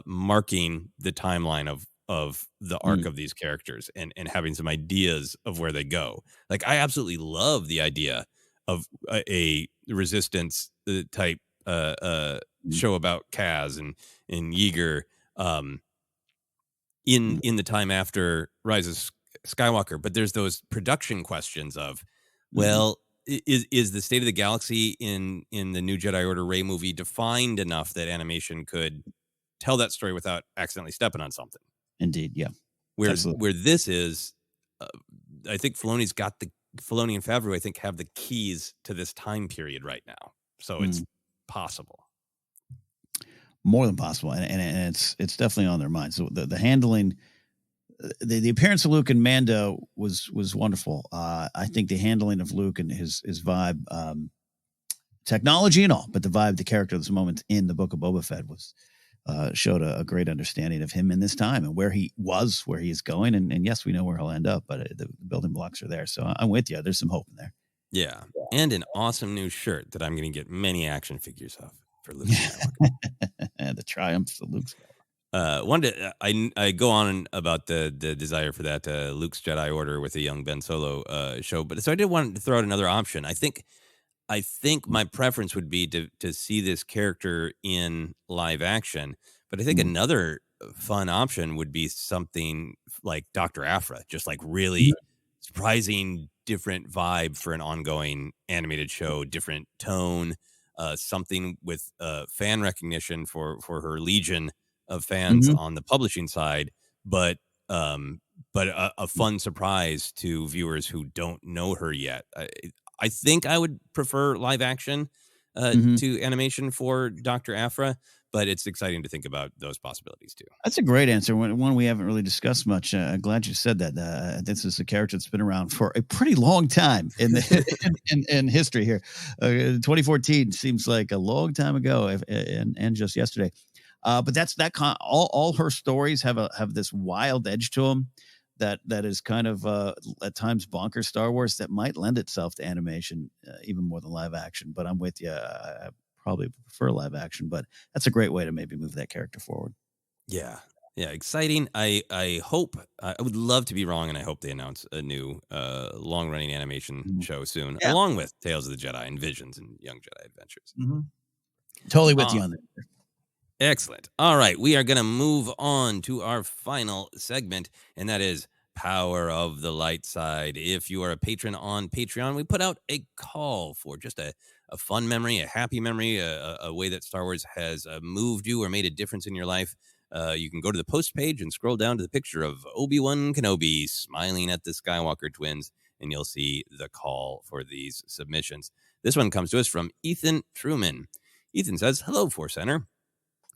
marking the timeline of the arc of these characters and having some ideas of where they go. Like, I absolutely love the idea of a resistance type show about Kaz and Yeager in the time after Rise of Skywalker. But there's those production questions of, well, is the state of the galaxy in the New Jedi Order Rey movie defined enough that animation could tell that story without accidentally stepping on something? Indeed, yeah. Where this is, I think Filoni and Favreau, I think, have the keys to this time period right now. So it's possible. More than possible. And it's definitely on their minds. So the handling, the appearance of Luke and Mando was wonderful. I think the handling of Luke and his vibe, technology and all, but the vibe, the character of this moment in the Book of Boba Fett was showed a great understanding of him in this time and where he was, where he is going. And yes, we know where he'll end up, but the building blocks are there. So I'm with you. There's some hope in there. Yeah. And an awesome new shirt that I'm going to get many action figures of for Luke Skywalker. The triumphs of Luke Skywalker. I go on about the desire for that Luke's Jedi Order with a young Ben Solo show, but so I did want to throw out another option. I think my preference would be to see this character in live action, but I think another fun option would be something like Dr. Aphra, just like really surprising, different vibe for an ongoing animated show, different tone, something with fan recognition for her legion of fans on the publishing side, but a fun surprise to viewers who don't know her yet. I think I would prefer live action to animation for Dr. Aphra, but it's exciting to think about those possibilities too. That's a great answer. One we haven't really discussed much. Glad you said that. This is a character that's been around for a pretty long time in in history here. 2014 seems like a long time ago, and just yesterday. But that's all her stories have this wild edge to them that is kind of at times bonkers Star Wars that might lend itself to animation even more than live action. But I'm with you. I probably prefer live action, but that's a great way to maybe move that character forward. Yeah, exciting. I hope, I would love to be wrong, and I hope they announce a new long running animation show soon, along with Tales of the Jedi and Visions and Young Jedi Adventures. Totally with you on that. Excellent. All right, we are going to move on to our final segment, and that is Power of the Light Side. If you are a patron on Patreon, we put out a call for just a fun memory, a happy memory, a way that Star Wars has moved you or made a difference in your life. You can go to the post page and scroll down to the picture of Obi-Wan Kenobi smiling at the Skywalker twins, and you'll see the call for these submissions. This one comes to us from Ethan Truman. Ethan says, "Hello, ForceCenter.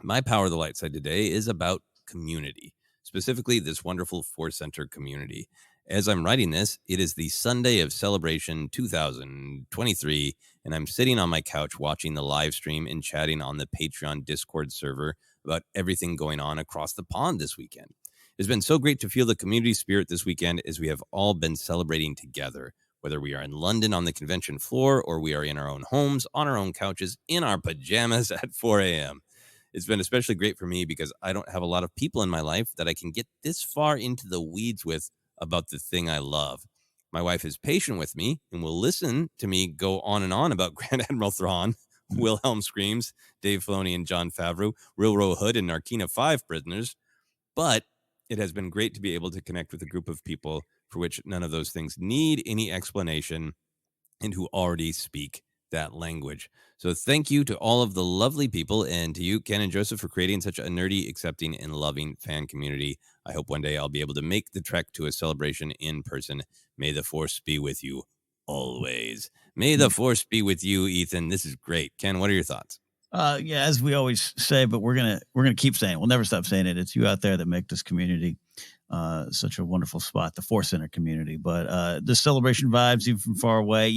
My Power of the Light Side today is about community, specifically this wonderful ForceCenter community. As I'm writing this, it is the Sunday of Celebration 2023, and I'm sitting on my couch watching the live stream and chatting on the Patreon Discord server about everything going on across the pond this weekend. It's been so great to feel the community spirit this weekend as we have all been celebrating together, whether we are in London on the convention floor or we are in our own homes, on our own couches, in our pajamas at 4 a.m. It's been especially great for me because I don't have a lot of people in my life that I can get this far into the weeds with about the thing I love. My wife is patient with me and will listen to me go on and on about Grand Admiral Thrawn, Wilhelm Screams, Dave Filoni and Jon Favreau, Rilro Hood and Narkina 5 prisoners. But it has been great to be able to connect with a group of people for which none of those things need any explanation and who already speak that language. So thank you to all of the lovely people and to you, Ken and Joseph, for creating such a nerdy, accepting, and loving fan community. I hope one day I'll be able to make the trek to a celebration in person. May the Force be with you always." May the Force be with you, Ethan. This is great. Ken, what are your thoughts? Yeah, as we always say, but we're gonna keep saying it. We'll never stop saying it. It's you out there that make this community such a wonderful spot, the ForceCenter community. But the celebration vibes, even from far away.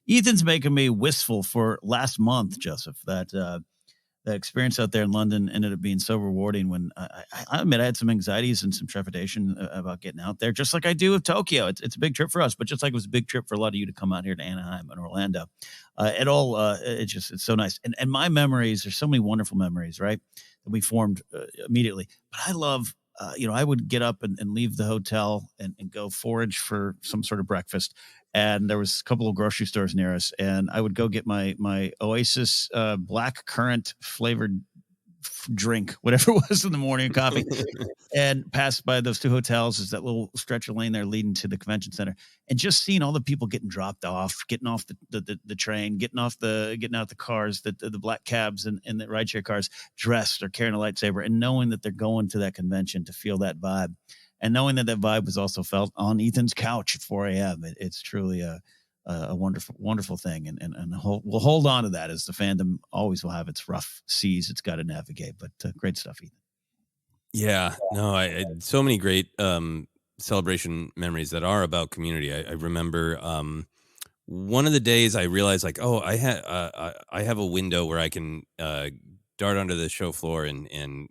Ethan's making me wistful for last month, Joseph. That that experience out there in London ended up being so rewarding when I admit I had some anxieties and some trepidation about getting out there, just like I do with Tokyo. It's a big trip for us, but just like it was a big trip for a lot of you to come out here to Anaheim and Orlando. It's so nice. And my memories, there's so many wonderful memories, right, that we formed immediately. But I love, I would get up and leave the hotel and go forage for some sort of breakfast. And there was a couple of grocery stores near us, and I would go get my Oasis black currant flavored drink, whatever it was in the morning, coffee, and pass by those two hotels. Is that little stretch of lane there leading to the convention center, and just seeing all the people getting dropped off, getting off the train, getting out the cars, the black cabs and the rideshare cars, dressed or carrying a lightsaber, and knowing that they're going to that convention to feel that vibe. And knowing that vibe was also felt on Ethan's couch at 4 a.m., it's truly a wonderful, wonderful thing. And we'll hold on to that, as the fandom always will have its rough seas it's got to navigate. But great stuff, Ethan. Yeah, no, I so many great celebration memories that are about community. I remember one of the days I realized, like, oh, I have a window where I can dart onto the show floor and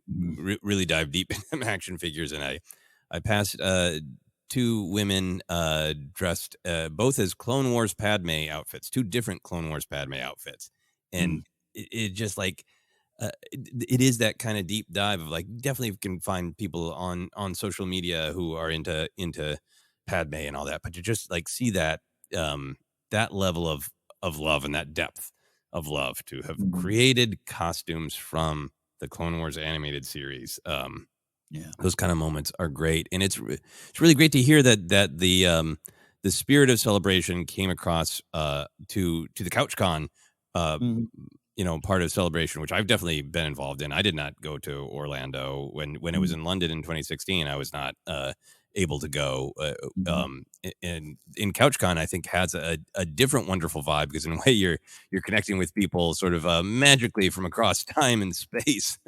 really dive deep into action figures, and I passed two women dressed both as Clone Wars Padme outfits, two different Clone Wars Padme outfits. And it just like, it is that kind of deep dive of, like, definitely can find people on social media who are into Padme and all that, but to just like see that, that level of love and that depth of love to have created costumes from the Clone Wars animated series. Yeah, those kind of moments are great, and it's really great to hear that the spirit of celebration came across to the CouchCon, part of celebration, which I've definitely been involved in. I did not go to Orlando when it was in London in 2016. I was not able to go. And in CouchCon, I think has a different wonderful vibe, because in a way you're connecting with people sort of magically from across time and space.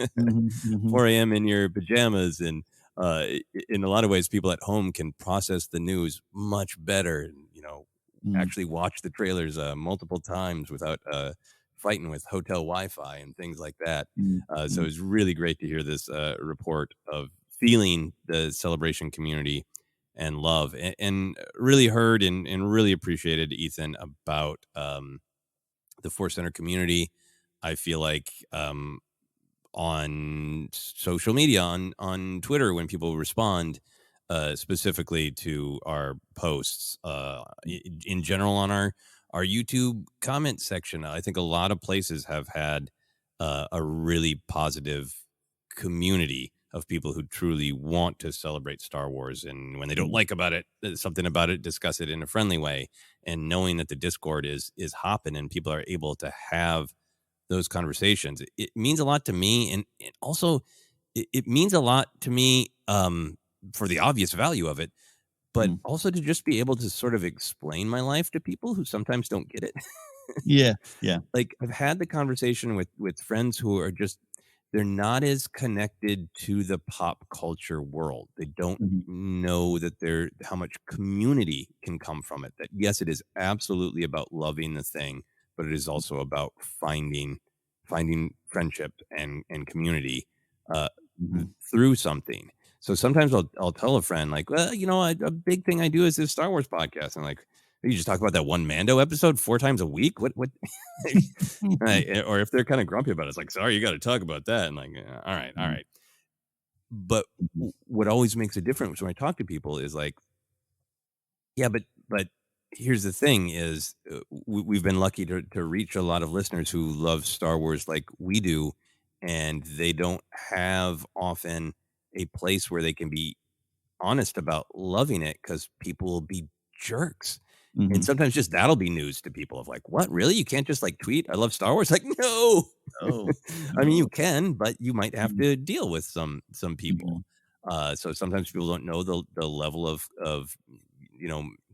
4 a.m. in your pajamas, and in a lot of ways people at home can process the news much better, and actually watch the trailers multiple times without fighting with hotel Wi-Fi and things like that. So it's really great to hear this report of feeling the celebration community and love, and really heard and really appreciated, Ethan, about the ForceCenter community. I feel like on social media, on Twitter, when people respond specifically to our posts, in general on our YouTube comment section, I think a lot of places have had a really positive community of people who truly want to celebrate Star Wars, and when they don't like something about it, discuss it in a friendly way, and knowing that the Discord is hopping and people are able to have those conversations, it means a lot to me, and also it means a lot to me for the obvious value of it, but also to just be able to sort of explain my life to people who sometimes don't get it. Yeah. Like, I've had the conversation with friends who are just, they're not as connected to the pop culture world. They don't know that how much community can come from it. That yes, it is absolutely about loving the thing, but it is also about finding friendship and community through something. So sometimes I'll tell a friend, like, well, a big thing I do is this Star Wars podcast. I'm like, you just talk about that one Mando episode 4 times a week? What? Right. Or if they're kind of grumpy about it, it's like, sorry, you got to talk about that. And like, all right. But what always makes a difference when I talk to people is like, yeah, but here's the thing is, we've been lucky to reach a lot of listeners who love Star Wars like we do, and they don't have often a place where they can be honest about loving it, because people will be jerks. And sometimes just that'll be news to people of like, what, really? You can't just like tweet, I love Star Wars? Like, no. I mean, you can, but you might have to deal with some people. So sometimes people don't know the level of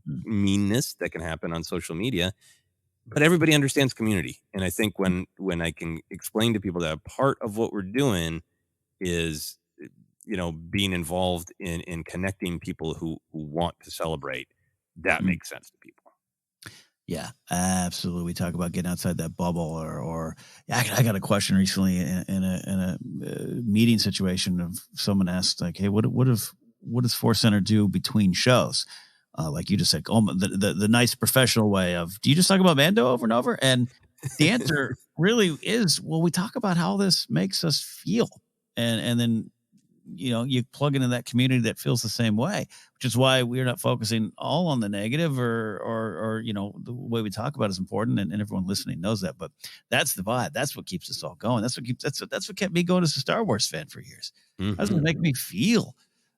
meanness that can happen on social media, but everybody understands community. And I think when I can explain to people that a part of what we're doing is, being involved in connecting people who want to celebrate, that makes sense to people. Yeah, absolutely. We talk about getting outside that bubble, or I got a question recently in a meeting situation of someone asked like, "Hey, what does Force Center do between shows?" Like you just said, the nice professional way of, do you just talk about Mando over and over? And the answer really is, well, we talk about how this makes us feel, and then you plug into that community that feels the same way, which is why we're not focusing all on the negative, or the way we talk about it is important, and everyone listening knows that. But that's the vibe. That's what keeps us all going. That's what kept me going as a Star Wars fan for years. That's what make me feel.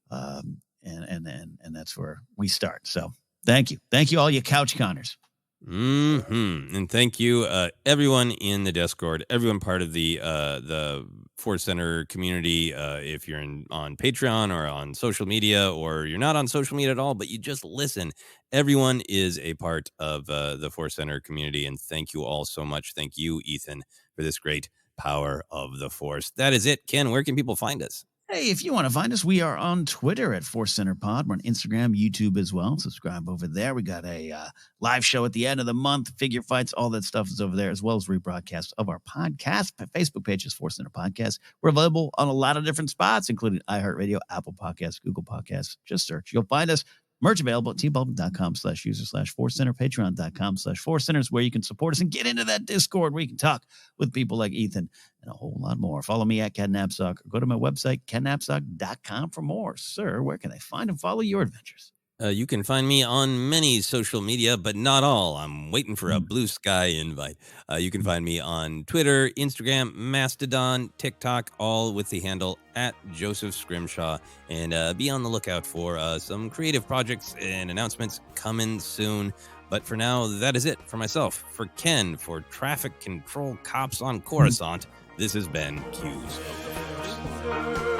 And that's where we start. So thank you all you couch conners. And thank you, everyone in the Discord, everyone part of the Force Center community. If you're on Patreon or on social media, or you're not on social media at all, but you just listen, everyone is a part of the Force Center community. And thank you all so much. Thank you, Ethan, for this great power of the Force. That is it. Ken, where can people find us? Hey, if you want to find us, we are on Twitter at Force Center Pod. We're on Instagram, YouTube as well. Subscribe over there. We got a live show at the end of the month, figure fights, all that stuff is over there, as well as rebroadcast of our podcast. Facebook page is Force Center Podcast. We're available on a lot of different spots, including iHeartRadio, Apple Podcasts, Google Podcasts. Just search. You'll find us. Merch available at tpublic.com/user/Force Center, patreon.com/Force Center is where you can support us and get into that Discord where you can talk with people like Ethan and a whole lot more. Follow me at Ken Napzok, or go to my website, kennapzok.com, for more. Sir, where can I find and follow your adventures? You can find me on many social media, but not all. I'm waiting for a blue sky invite. You can find me on Twitter, Instagram, Mastodon, TikTok, all with the handle at Joseph Scrimshaw. And be on the lookout for some creative projects and announcements coming soon. But for now, that is it for myself. For Ken, for Traffic Control Cops on Coruscant, this has been Cues of the Force.